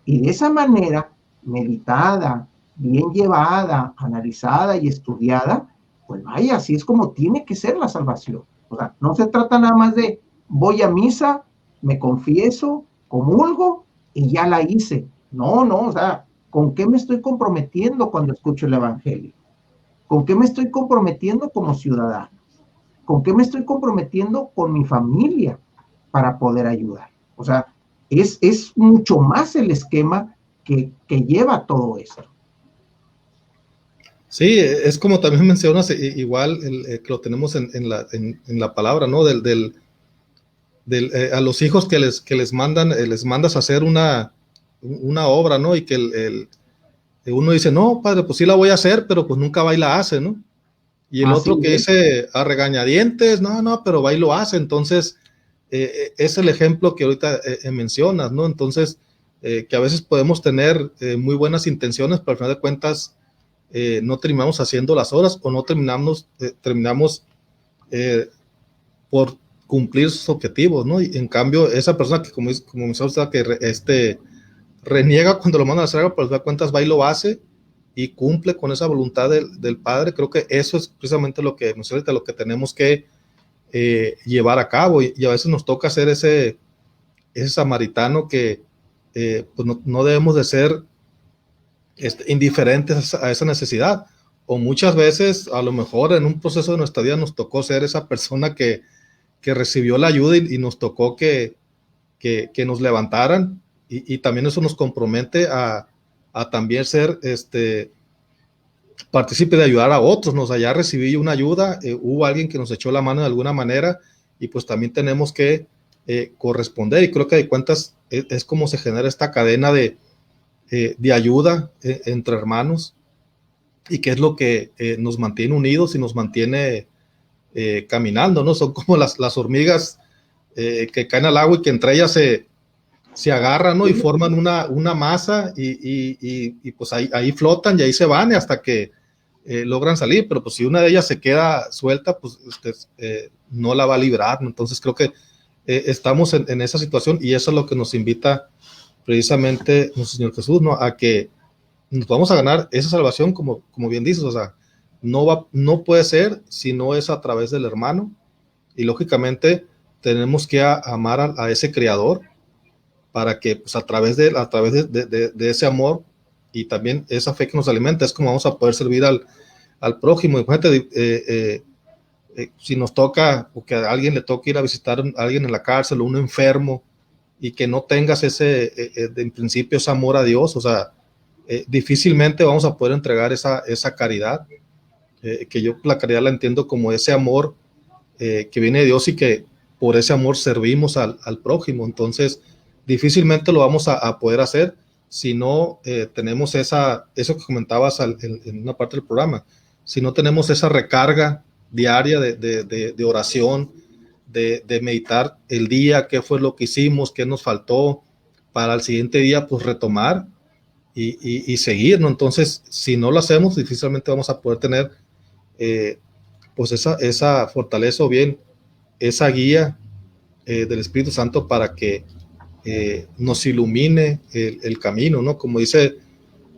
Y de esa manera, meditada, bien llevada, analizada y estudiada, pues vaya, así es como tiene que ser la salvación. O sea, no se trata nada más de voy a misa, me confieso, comulgo y ya la hice. No, o sea, ¿con qué me estoy comprometiendo cuando escucho el evangelio? ¿Con qué me estoy comprometiendo como ciudadano? ¿Con qué me estoy comprometiendo con mi familia para poder ayudar? O sea, es mucho más el esquema que lleva todo esto. Sí, es como también mencionas, igual que lo tenemos en la palabra, ¿no? A los hijos que les mandas a hacer una obra, ¿no? Y que uno dice, no, padre, pues sí la voy a hacer, pero pues nunca va y la hace, ¿no? Y el otro que dice a regañadientes, no, pero va y lo hace. Entonces, es el ejemplo que ahorita mencionas, ¿no? Entonces, que a veces podemos tener muy buenas intenciones, pero al final de cuentas no terminamos haciendo las horas o no terminamos por cumplir sus objetivos, ¿no? Y en cambio, esa persona que, como mencionas, que reniega cuando lo mandan a hacer algo, pero al final de cuentas va y lo hace y cumple con esa voluntad del Padre. Creo que eso es precisamente lo que tenemos que llevar a cabo, y a veces nos toca hacer ese samaritano que pues no debemos de ser indiferentes a esa necesidad, o muchas veces a lo mejor en un proceso de nuestra vida nos tocó ser esa persona que recibió la ayuda y nos tocó que nos levantaran, y también eso nos compromete a también ser partícipe de ayudar a otros, ¿no? O sea, ya recibí una ayuda, hubo alguien que nos echó la mano de alguna manera, y pues también tenemos que corresponder, y creo que de cuentas es como se genera esta cadena de ayuda entre hermanos, y que es lo que nos mantiene unidos y nos mantiene caminando, ¿no? Son como las hormigas que caen al agua y que entre ellas se agarran, ¿no? Y forman una masa, y pues ahí flotan y ahí se van hasta que logran salir, pero pues si una de ellas se queda suelta, pues no la va a librar, ¿no? Entonces creo que estamos en esa situación, y eso es lo que nos invita precisamente nuestro Señor Jesús, ¿no? A que nos vamos a ganar esa salvación, como bien dices, o sea, no puede ser si no es a través del hermano, y lógicamente tenemos que amar a ese Creador, para que pues a través de ese amor y también esa fe que nos alimenta, es como vamos a poder servir al prójimo. Imagínate, si nos toca, o que a alguien le toque ir a visitar a alguien en la cárcel, o un enfermo, y que no tengas en principio ese amor a Dios, o sea, difícilmente vamos a poder entregar esa caridad, que yo la caridad la entiendo como ese amor que viene de Dios, y que por ese amor servimos al prójimo. Entonces, difícilmente lo vamos a poder hacer si no tenemos eso que comentabas en una parte del programa, si no tenemos esa recarga diaria de oración, de meditar el día, qué fue lo que hicimos, qué nos faltó, para el siguiente día pues retomar y seguir, ¿no? Entonces, si no lo hacemos, difícilmente vamos a poder tener pues esa fortaleza, o bien esa guía del Espíritu Santo, para que nos ilumine el camino, ¿no? Como dice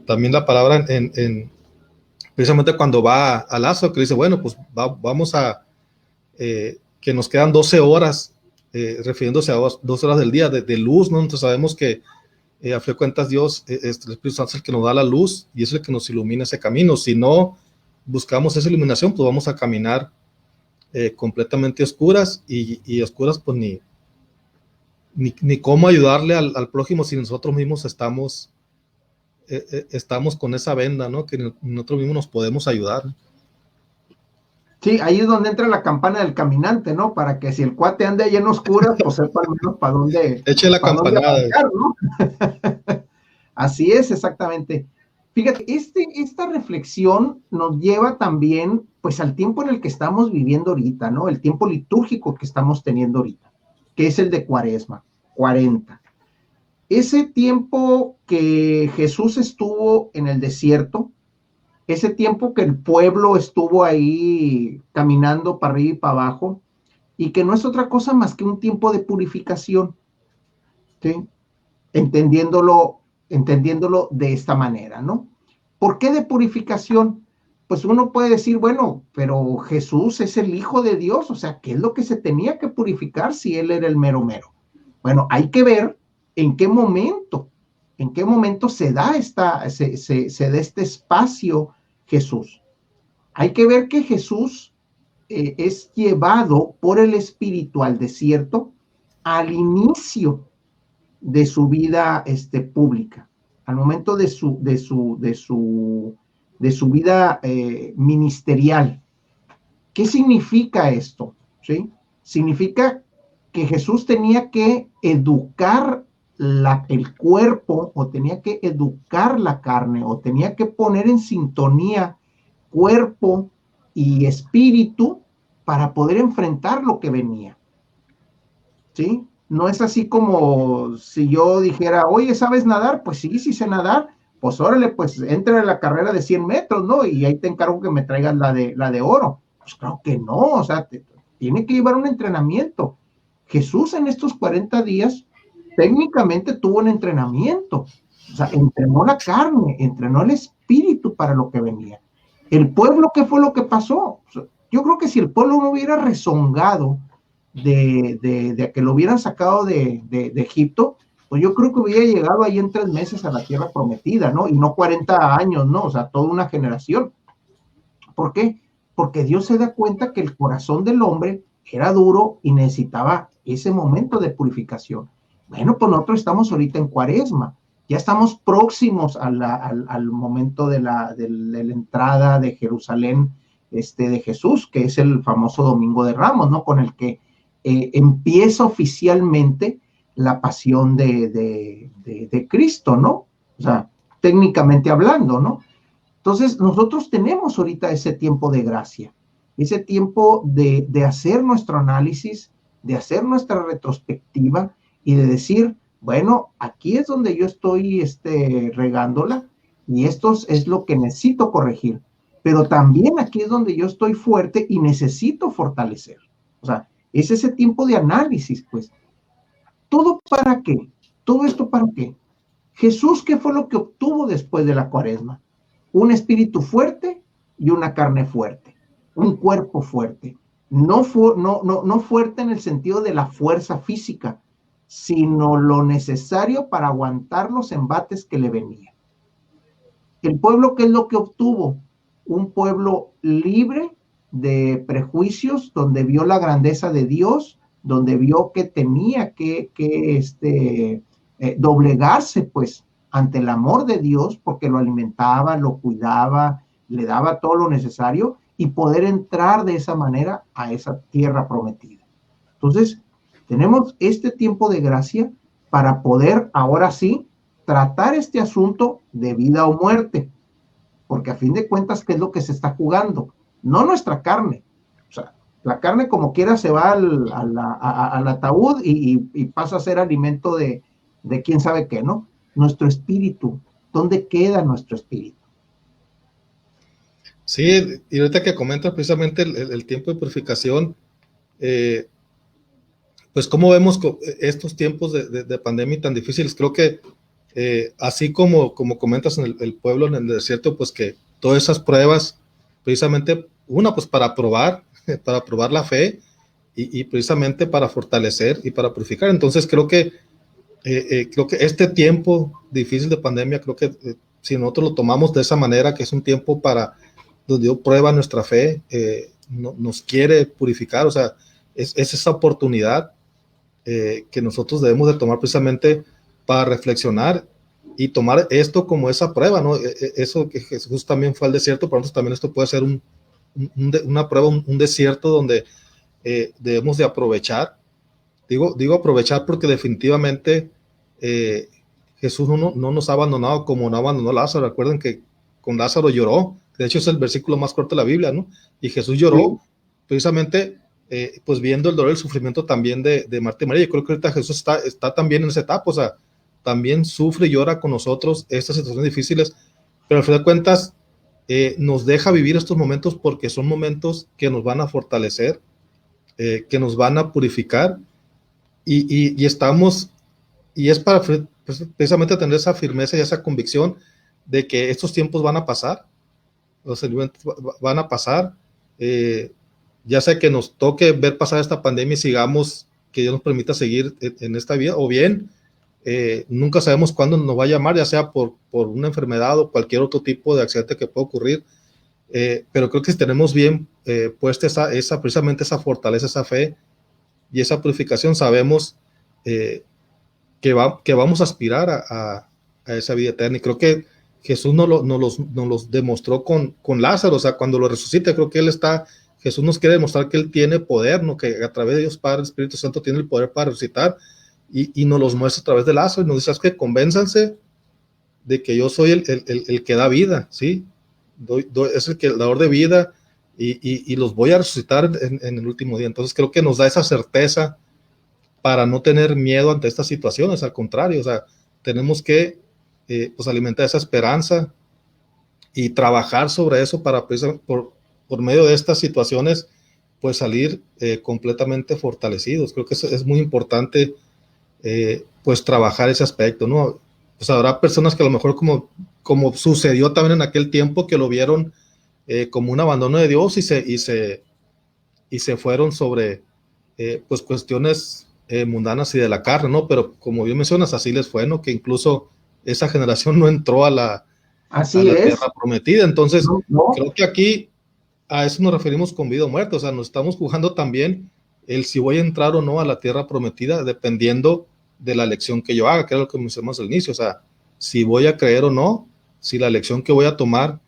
también la palabra precisamente cuando va a Lázaro, que dice, bueno, pues vamos a que nos quedan 12 horas, refiriéndose a 12 horas del día de luz, ¿no? Entonces sabemos que a fin de cuentas Dios, el Espíritu Santo es el que nos da la luz, y es el que nos ilumina ese camino. Si no buscamos esa iluminación, pues vamos a caminar completamente oscuras, y oscuras pues ni cómo ayudarle al prójimo si nosotros mismos estamos con esa venda, ¿no? Que nosotros mismos nos podemos ayudar. Sí, ahí es donde entra la campana del caminante, ¿no? Para que si el cuate anda allá en oscuras, pues sepa al menos Eche la para dónde campanada. arrancar, ¿no? Así es, exactamente. Fíjate, esta reflexión nos lleva también, pues, al tiempo en el que estamos viviendo ahorita, ¿no? El tiempo litúrgico que estamos teniendo ahorita, que es el de Cuaresma, 40. Ese tiempo que Jesús estuvo en el desierto, ese tiempo que el pueblo estuvo ahí caminando para arriba y para abajo, y que no es otra cosa más que un tiempo de purificación, ¿sí? Entendiéndolo, entendiéndolo de esta manera, ¿no? ¿Por qué de purificación? Pues uno puede decir, bueno, pero Jesús es el Hijo de Dios, o sea, ¿qué es lo que se tenía que purificar si Él era el mero mero? Bueno, hay que ver en qué momento se da se da este espacio Jesús. Hay que ver que Jesús es llevado por el Espíritu al desierto al inicio de su vida pública, al momento de su vida ministerial. ¿Qué significa esto? ¿Sí? Significa que Jesús tenía que educar el cuerpo, o tenía que educar la carne, o tenía que poner en sintonía cuerpo y espíritu para poder enfrentar lo que venía. ¿Sí? No es así como si yo dijera, oye, ¿sabes nadar? Pues sí, sí sé nadar. Pues órale, pues entra en la carrera de 100 metros, ¿no? Y ahí te encargo que me traigas la de oro. Pues claro que no, o sea, tiene que llevar un entrenamiento. Jesús en estos 40 días técnicamente tuvo un entrenamiento. O sea, entrenó la carne, entrenó el espíritu para lo que venía. El pueblo, ¿qué fue lo que pasó? O sea, yo creo que si el pueblo no hubiera rezongado de que lo hubieran sacado de Egipto, pues yo creo que hubiera llegado ahí en 3 meses a la tierra prometida, ¿no? Y no 40 años, ¿no? O sea, toda una generación. ¿Por qué? Porque Dios se da cuenta que el corazón del hombre era duro y necesitaba ese momento de purificación. Bueno, pues nosotros estamos ahorita en Cuaresma, ya estamos próximos al momento de la entrada de Jerusalén de Jesús, que es el famoso Domingo de Ramos, ¿no? Con el que empieza oficialmente la pasión de Cristo, ¿no? O sea, técnicamente hablando, ¿no? Entonces, nosotros tenemos ahorita ese tiempo de gracia, ese tiempo de hacer nuestro análisis, de hacer nuestra retrospectiva y de decir, bueno, aquí es donde yo estoy regándola y esto es lo que necesito corregir, pero también aquí es donde yo estoy fuerte y necesito fortalecer. O sea, es ese tiempo de análisis, pues. ¿Todo para qué? ¿Todo esto para qué? Jesús, ¿qué fue lo que obtuvo después de la Cuaresma? Un espíritu fuerte y una carne fuerte, un cuerpo fuerte. No fuerte en el sentido de la fuerza física, sino lo necesario para aguantar los embates que le venían. El pueblo, ¿qué es lo que obtuvo? Un pueblo libre de prejuicios, donde vio la grandeza de Dios, donde vio que tenía que doblegarse, pues, ante el amor de Dios, porque lo alimentaba, lo cuidaba, le daba todo lo necesario, y poder entrar de esa manera a esa tierra prometida. Entonces, tenemos este tiempo de gracia para poder, ahora sí, tratar este asunto de vida o muerte, porque a fin de cuentas, ¿qué es lo que se está jugando? No nuestra carne. O sea, la carne como quiera se va al ataúd y pasa a ser alimento de quién sabe qué, ¿no? Nuestro espíritu, ¿dónde queda nuestro espíritu? Sí, y ahorita que comentas precisamente el tiempo de purificación, pues cómo vemos estos tiempos de pandemia tan difíciles. Creo que así como comentas en el pueblo, en el desierto, pues que todas esas pruebas, precisamente, una, pues para probar la fe y precisamente para fortalecer y para purificar. Entonces creo que este tiempo difícil de pandemia, creo que si nosotros lo tomamos de esa manera, que es un tiempo para donde Dios prueba nuestra fe, nos quiere purificar, o sea, es esa oportunidad que nosotros debemos de tomar precisamente para reflexionar y tomar esto como esa prueba, ¿no? Eso que Jesús también fue al desierto, para nosotros también esto puede ser una prueba, un desierto donde debemos de aprovechar. Digo aprovechar porque definitivamente Jesús no nos ha abandonado como no abandonó a Lázaro. Recuerden que con Lázaro lloró, de hecho es el versículo más corto de la Biblia, ¿no? Y Jesús lloró precisamente pues viendo el dolor y el sufrimiento también de Marta y María. Yo creo que ahorita Jesús está también en esa etapa, o sea, también sufre y llora con nosotros estas situaciones difíciles, pero al final de cuentas nos deja vivir estos momentos porque son momentos que nos van a fortalecer, que nos van a purificar y estamos, y es para pues, precisamente tener esa firmeza y esa convicción de que estos tiempos van a pasar, los alimentos van a pasar, ya sea que nos toque ver pasar esta pandemia y sigamos, que Dios nos permita seguir en esta vida, o bien nunca sabemos cuándo nos va a llamar, ya sea por una enfermedad o cualquier otro tipo de accidente que pueda ocurrir, pero creo que si tenemos bien puesta precisamente esa fortaleza, esa fe y esa purificación, sabemos que vamos a aspirar a esa vida eterna. Y creo que Jesús nos los demostró con Lázaro, o sea, cuando lo resucita, creo que Jesús nos quiere demostrar que Él tiene poder, ¿no? Que a través de Dios Padre, Espíritu Santo tiene el poder para resucitar, y nos los muestra a través de Lázaro, y nos dice, es que convénzanse de que yo soy el que da vida, ¿sí? Es el que dador de vida, y los voy a resucitar en el último día. Entonces creo que nos da esa certeza para no tener miedo ante estas situaciones, al contrario, o sea, tenemos que pues alimentar esa esperanza y trabajar sobre eso para por medio de estas situaciones pues salir completamente fortalecidos. Creo que es muy importante pues trabajar ese aspecto, ¿no? Pues habrá personas que a lo mejor como sucedió también en aquel tiempo, que lo vieron como un abandono de Dios y se fueron sobre pues cuestiones mundanas y de la carne, ¿no? Pero como bien mencionas, así les fue, ¿no? Que incluso esa generación no entró a la tierra prometida. Entonces, creo que aquí a eso nos referimos con vida o muerte, o sea, nos estamos jugando también el si voy a entrar o no a la tierra prometida, dependiendo de la elección que yo haga, que era lo que mencionamos al inicio, o sea, si voy a creer o no, si la elección que voy a tomar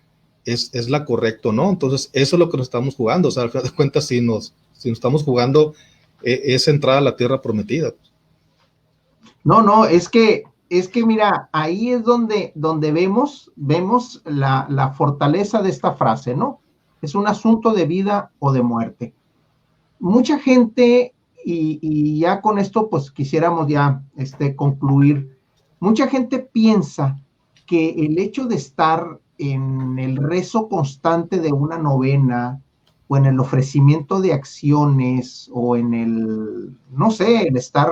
es la correcta o no. Entonces, eso es lo que nos estamos jugando, o sea, al final de cuentas, si nos estamos jugando es entrar a la tierra prometida. No, es que mira, ahí es donde vemos la fortaleza de esta frase, ¿no? Es un asunto de vida o de muerte. Mucha gente, y ya con esto pues quisiéramos ya concluir, mucha gente piensa que el hecho de estar en el rezo constante de una novena, o en el ofrecimiento de acciones, o en el, no sé, el estar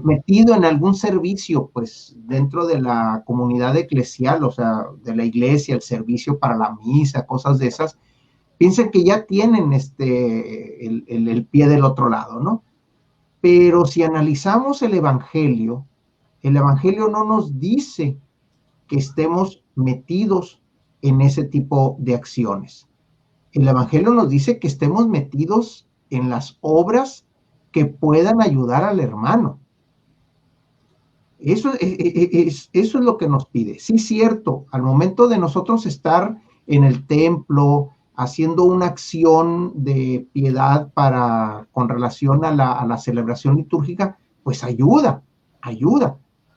metido en algún servicio, pues dentro de la comunidad eclesial, o sea, de la iglesia, el servicio para la misa, cosas de esas, piensan que ya tienen el pie del otro lado, ¿no? Pero si analizamos el Evangelio no nos dice que estemos metidos en ese tipo de acciones. El Evangelio nos dice que estemos metidos en las obras que puedan ayudar al hermano. Eso es lo que nos pide. Sí, cierto, al momento de nosotros estar en el templo, haciendo una acción de piedad con relación a la celebración litúrgica, pues ayuda,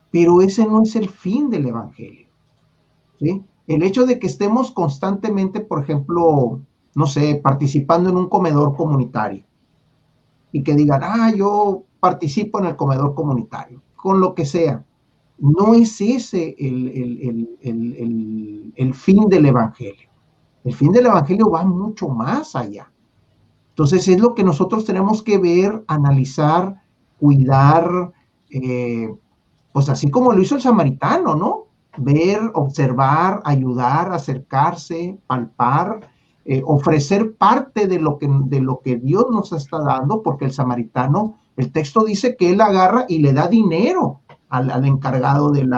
pero ese no es el fin del Evangelio, ¿sí? El hecho de que estemos constantemente, por ejemplo, no sé, participando en un comedor comunitario, y que digan, yo participo en el comedor comunitario, con lo que sea, no es ese el fin del Evangelio. El fin del Evangelio va mucho más allá. Entonces es lo que nosotros tenemos que ver, analizar, cuidar, pues así como lo hizo el samaritano, ¿no? Ver, observar, ayudar, acercarse, palpar, ofrecer parte de lo que Dios nos está dando, porque el samaritano, el texto dice que él agarra y le da dinero al encargado del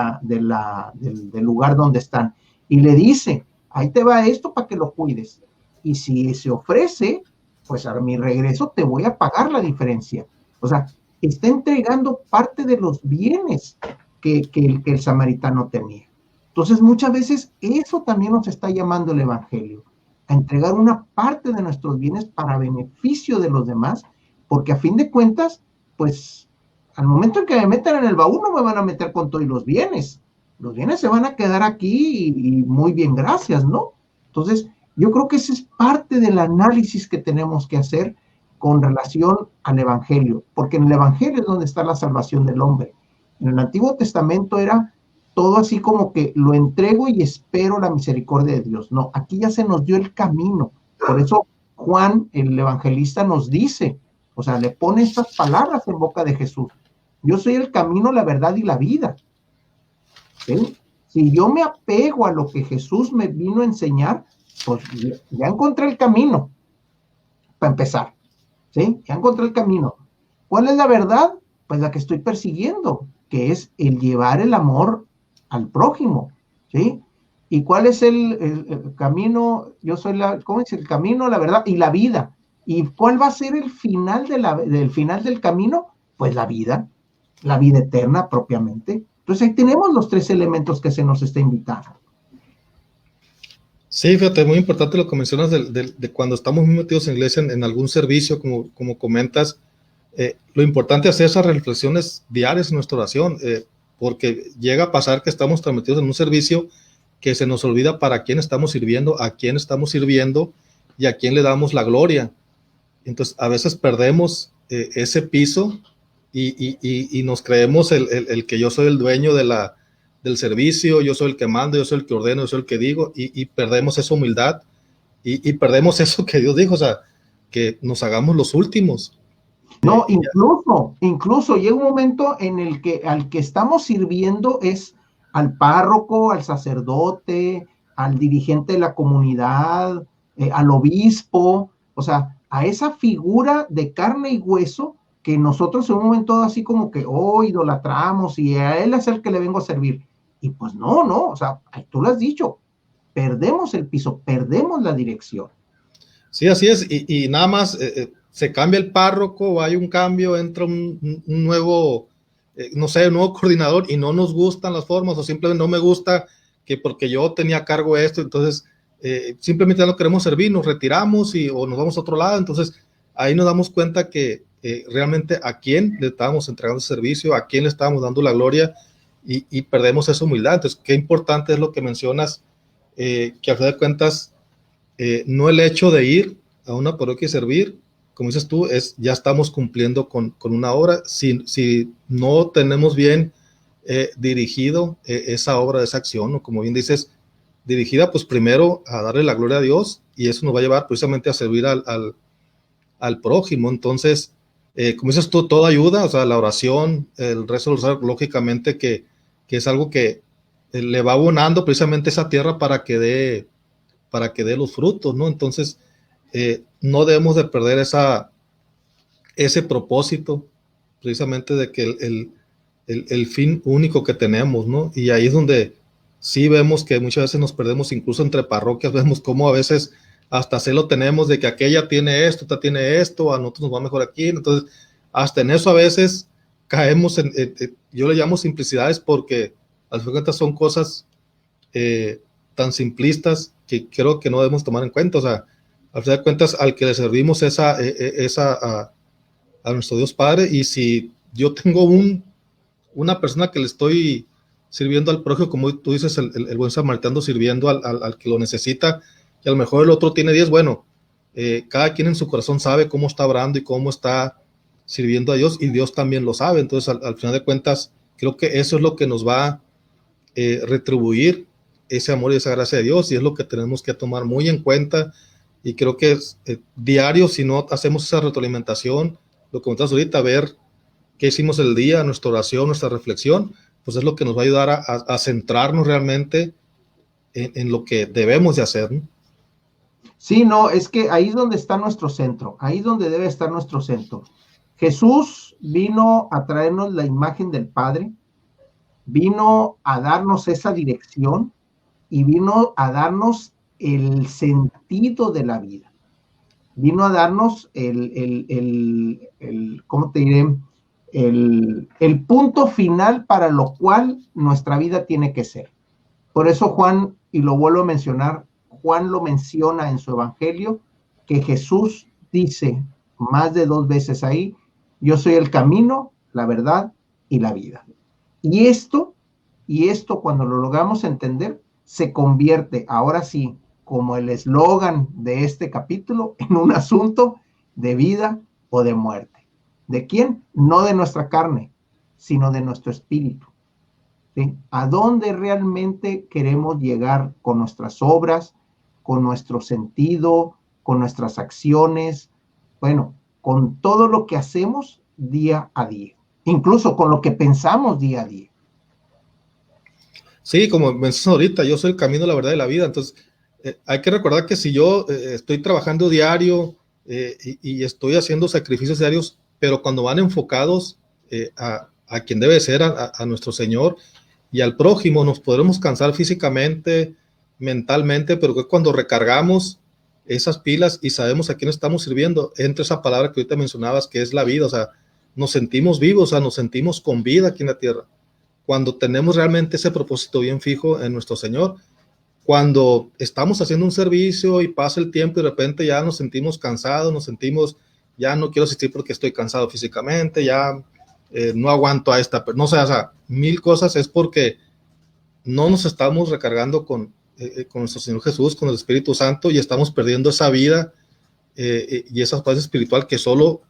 lugar donde están, y le dice, ahí te va esto para que lo cuides, y si se ofrece, pues a mi regreso te voy a pagar la diferencia. O sea, está entregando parte de los bienes que el samaritano tenía. Entonces, muchas veces eso también nos está llamando el Evangelio, a entregar una parte de nuestros bienes para beneficio de los demás, porque a fin de cuentas, pues al momento en que me metan en el baúl no me van a meter con todos los bienes se van a quedar aquí y muy bien, gracias, ¿no? Entonces, yo creo que ese es parte del análisis que tenemos que hacer con relación al Evangelio, porque en el Evangelio es donde está la salvación del hombre. En el Antiguo Testamento era todo así como que lo entrego y espero la misericordia de Dios. No, aquí ya se nos dio el camino. Por eso Juan, el evangelista, nos dice, o sea, le pone estas palabras en boca de Jesús. Yo soy el camino, la verdad y la vida. ¿Sí? Si yo me apego a lo que Jesús me vino a enseñar, pues ya encontré el camino, para empezar. ¿Sí? Ya encontré el camino. ¿Cuál es la verdad? Pues la que estoy persiguiendo, que es el llevar el amor al prójimo, ¿sí? ¿Y cuál es el camino? Yo soy ¿cómo es? El camino, la verdad y la vida. ¿Y cuál va a ser el final del final del camino? Pues la vida eterna propiamente. Entonces ahí tenemos los tres elementos que se nos está invitando. Sí, fíjate, muy importante lo que mencionas de cuando estamos muy metidos en iglesia en algún servicio, como comentas, lo importante es hacer esas reflexiones diarias en nuestra oración, porque llega a pasar que estamos tan metidos en un servicio que se nos olvida para quién estamos sirviendo, a quién estamos sirviendo y a quién le damos la gloria. Entonces, a veces perdemos ese piso y nos creemos el que yo soy el dueño del servicio, yo soy el que mando, yo soy el que ordeno, yo soy el que digo, y perdemos esa humildad y perdemos eso que Dios dijo, o sea, que nos hagamos los últimos. No, incluso llega un momento en el que al que estamos sirviendo es al párroco, al sacerdote, al dirigente de la comunidad, al obispo, o sea, a esa figura de carne y hueso que nosotros en un momento así como que idolatramos y a él es el que le vengo a servir. Y pues no, o sea, tú lo has dicho, perdemos el piso, perdemos la dirección. Sí, así es, y nada más se cambia el párroco, hay un cambio, entra un nuevo, no sé, un nuevo coordinador y no nos gustan las formas o simplemente no me gusta que porque yo tenía a cargo esto, entonces simplemente ya no queremos servir, nos retiramos o nos vamos a otro lado, entonces ahí nos damos cuenta que realmente a quién le estábamos entregando servicio, a quién le estábamos dando la gloria y perdemos esa humildad. Entonces, qué importante es lo que mencionas, que a fin de cuentas, no el hecho de ir a una parroquia y servir, como dices tú, ya estamos cumpliendo con una obra. Si no tenemos bien dirigido esa obra, esa acción, o como bien dices, dirigida pues primero a darle la gloria a Dios, y eso nos va a llevar precisamente a servir al prójimo. Entonces, como dices tú, toda ayuda, o sea, la oración, el rezo, lógicamente que es algo que le va abonando precisamente esa tierra para que dé los frutos, ¿no? Entonces, no debemos de perder ese propósito, precisamente de que el fin único que tenemos, ¿no? Y ahí es donde sí vemos que muchas veces nos perdemos, incluso entre parroquias, vemos cómo a veces hasta celo tenemos de que aquella tiene esto, esta tiene esto, a nosotros nos va mejor aquí, entonces hasta en eso a veces caemos yo le llamo simplicidades porque al fin de cuentas son cosas tan simplistas que creo que no debemos tomar en cuenta. O sea, al final de cuentas, al que le servimos es a nuestro Dios Padre, y si yo tengo una persona que le estoy sirviendo al prójimo, como tú dices, el buen samaritano sirviendo al que lo necesita, y a lo mejor el otro tiene 10, bueno, cada quien en su corazón sabe cómo está orando y cómo está sirviendo a Dios, y Dios también lo sabe. Entonces, al final de cuentas, creo que eso es lo que nos va a retribuir ese amor y esa gracia de Dios, y es lo que tenemos que tomar muy en cuenta. Y creo que es diario, si no hacemos esa retroalimentación, lo que comentas ahorita, ver qué hicimos el día, nuestra oración, nuestra reflexión, pues es lo que nos va a ayudar a centrarnos realmente en lo que debemos de hacer, ¿no? Sí, no, es que ahí es donde está nuestro centro, ahí es donde debe estar nuestro centro. Jesús vino a traernos la imagen del Padre, vino a darnos esa dirección y vino a darnos el sentido de la vida. Vino a darnos ¿cómo te diré? El punto final para lo cual nuestra vida tiene que ser. Por eso Juan, y lo vuelvo a mencionar, Juan lo menciona en su evangelio, que Jesús dice más de 2 veces ahí: yo soy el camino, la verdad y la vida. Y esto cuando lo logramos entender, se convierte ahora sí, como el eslogan de este capítulo, en un asunto de vida o de muerte. ¿De quién? No de nuestra carne, sino de nuestro espíritu. ¿Sí? ¿A dónde realmente queremos llegar con nuestras obras, con nuestro sentido, con nuestras acciones? Bueno, con todo lo que hacemos día a día, incluso con lo que pensamos día a día. Sí, como mencionas ahorita, yo soy el camino, la verdad y la vida. Entonces, hay que recordar que si yo estoy trabajando diario y estoy haciendo sacrificios diarios, pero cuando van enfocados a quien debe ser, a nuestro Señor y al prójimo, nos podremos cansar físicamente, mentalmente, pero que cuando recargamos esas pilas y sabemos a quién estamos sirviendo, entra esa palabra que ahorita mencionabas, que es la vida. O sea, nos sentimos vivos, o sea, nos sentimos con vida aquí en la tierra. Cuando tenemos realmente ese propósito bien fijo en nuestro Señor, cuando estamos haciendo un servicio y pasa el tiempo y de repente ya nos sentimos cansados, nos sentimos, ya no quiero asistir porque estoy cansado físicamente, ya no aguanto a esta, pero no sé, o sea, mil cosas, es porque no nos estamos recargando con nuestro Señor Jesús, con el Espíritu Santo, y estamos perdiendo esa vida y esa paz espiritual que solo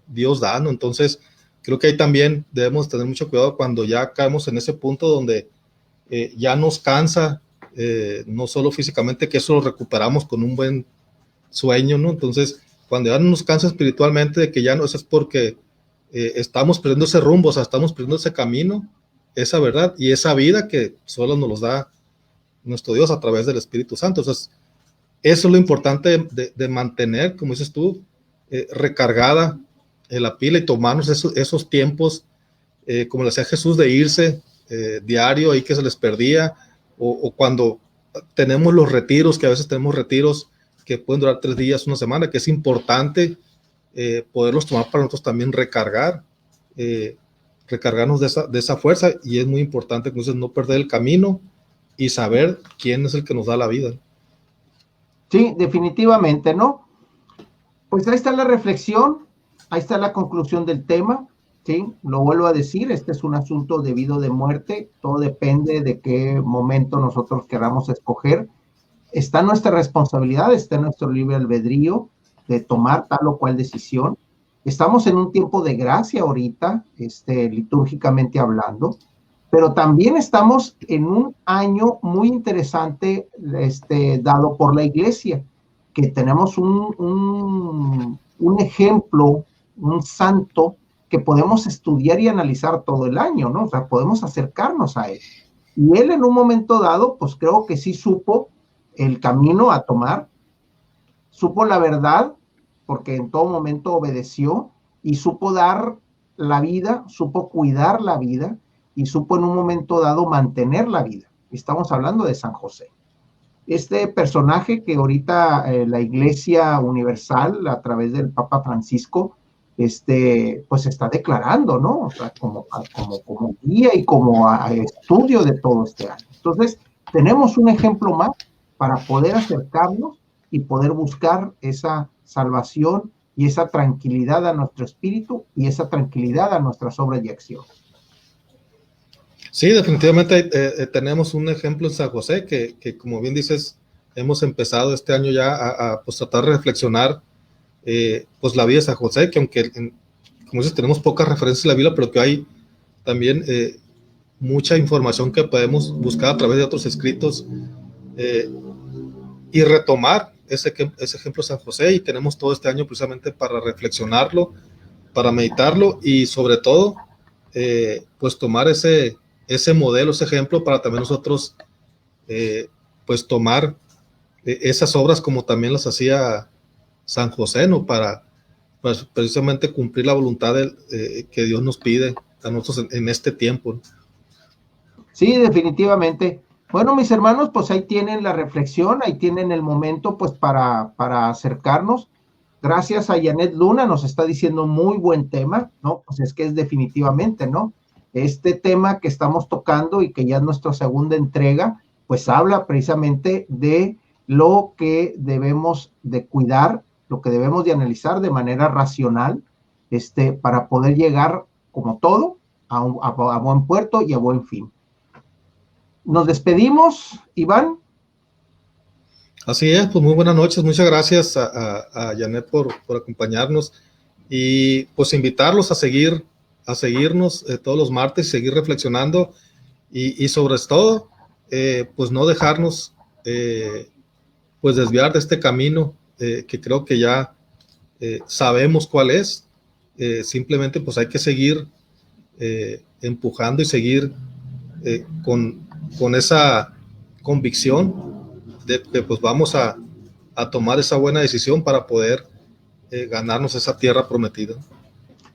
Dios da, ¿no? Entonces, creo que ahí también debemos tener mucho cuidado cuando ya caemos en ese punto donde ya nos cansa, no solo físicamente, que eso lo recuperamos con un buen sueño, ¿no? Entonces, cuando ya nos cansa espiritualmente, de que ya no, eso es porque estamos perdiendo ese rumbo, o sea, estamos perdiendo ese camino, esa verdad y esa vida que solo nos los da nuestro Dios a través del Espíritu Santo. Entonces, eso es lo importante de mantener, como dices tú, recargada la pila y tomarnos esos tiempos, como le hacía Jesús, de irse diario ahí que se les perdía, o cuando tenemos los retiros, que a veces tenemos retiros que pueden durar 3 días, una semana, que es importante poderlos tomar para nosotros también recargarnos de esa fuerza, y es muy importante entonces no perder el camino y saber quién es el que nos da la vida. Sí, definitivamente, ¿no? Pues ahí está la reflexión, ahí está la conclusión del tema, ¿sí? Lo vuelvo a decir, este es un asunto de vida o de muerte, todo depende de qué momento nosotros queramos escoger. Está nuestra responsabilidad, está nuestro libre albedrío de tomar tal o cual decisión. Estamos en un tiempo de gracia ahorita, litúrgicamente hablando, pero también estamos en un año muy interesante dado por la Iglesia, que tenemos un ejemplo, un santo que podemos estudiar y analizar todo el año, ¿no? O sea, podemos acercarnos a él. Y él en un momento dado, pues creo que sí supo el camino a tomar, supo la verdad, porque en todo momento obedeció, y supo dar la vida, supo cuidar la vida, y supo en un momento dado mantener la vida. Estamos hablando de San José. Este personaje que ahorita la Iglesia Universal, a través del Papa Francisco, pues está declarando, ¿no? O sea, como guía y como estudio de todo este año. Entonces, tenemos un ejemplo más para poder acercarnos y poder buscar esa salvación y esa tranquilidad a nuestro espíritu y esa tranquilidad a nuestras obras y acciones. Sí, definitivamente tenemos un ejemplo en San José que como bien dices, hemos empezado este año ya a pues tratar de reflexionar pues la vida de San José, que aunque como dices tenemos pocas referencias en la Biblia, pero que hay también mucha información que podemos buscar a través de otros escritos y retomar ese ejemplo de San José, y tenemos todo este año precisamente para reflexionarlo, para meditarlo y sobre todo pues tomar ese modelo, ese ejemplo para también nosotros pues tomar esas obras como también las hacía San José, ¿no? Para pues, precisamente cumplir la voluntad que Dios nos pide a nosotros en este tiempo, ¿no? Sí, definitivamente. Bueno, mis hermanos, pues ahí tienen la reflexión, ahí tienen el momento pues para acercarnos. Gracias a Janet Luna, nos está diciendo muy buen tema, ¿no? Pues es que es definitivamente, ¿no? Este tema que estamos tocando y que ya es nuestra segunda entrega, pues habla precisamente de lo que debemos de cuidar, lo que debemos de analizar de manera racional, para poder llegar, como todo, a buen puerto y a buen fin. Nos despedimos, Iván. Así es, pues muy buenas noches, muchas gracias a Janet por acompañarnos, y pues invitarlos a seguirnos todos los martes, seguir reflexionando, y sobre todo, pues no dejarnos pues desviar de este camino, que creo que ya sabemos cuál es. Simplemente pues hay que seguir empujando y seguir con esa convicción de que pues vamos a tomar esa buena decisión para poder ganarnos esa tierra prometida.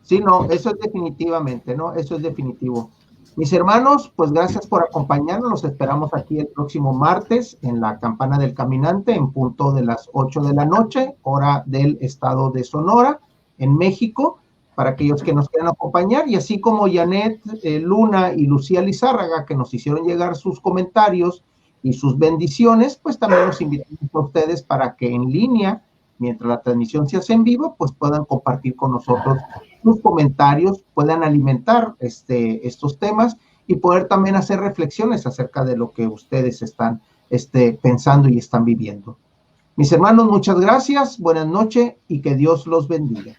Sí, no, eso es definitivamente, ¿no? Eso es definitivo. Mis hermanos, pues gracias por acompañarnos. Los esperamos aquí el próximo martes en la Campana del Caminante, en punto de las 8 de la noche, hora del estado de Sonora, en México, para aquellos que nos quieran acompañar. Y así como Janet Luna y Lucía Lizárraga, que nos hicieron llegar sus comentarios y sus bendiciones, pues también los invitamos a ustedes para que en línea, mientras la transmisión se hace en vivo, pues puedan compartir con nosotros sus comentarios, puedan alimentar estos temas y poder también hacer reflexiones acerca de lo que ustedes están pensando y están viviendo. Mis hermanos, muchas gracias, buenas noches y que Dios los bendiga.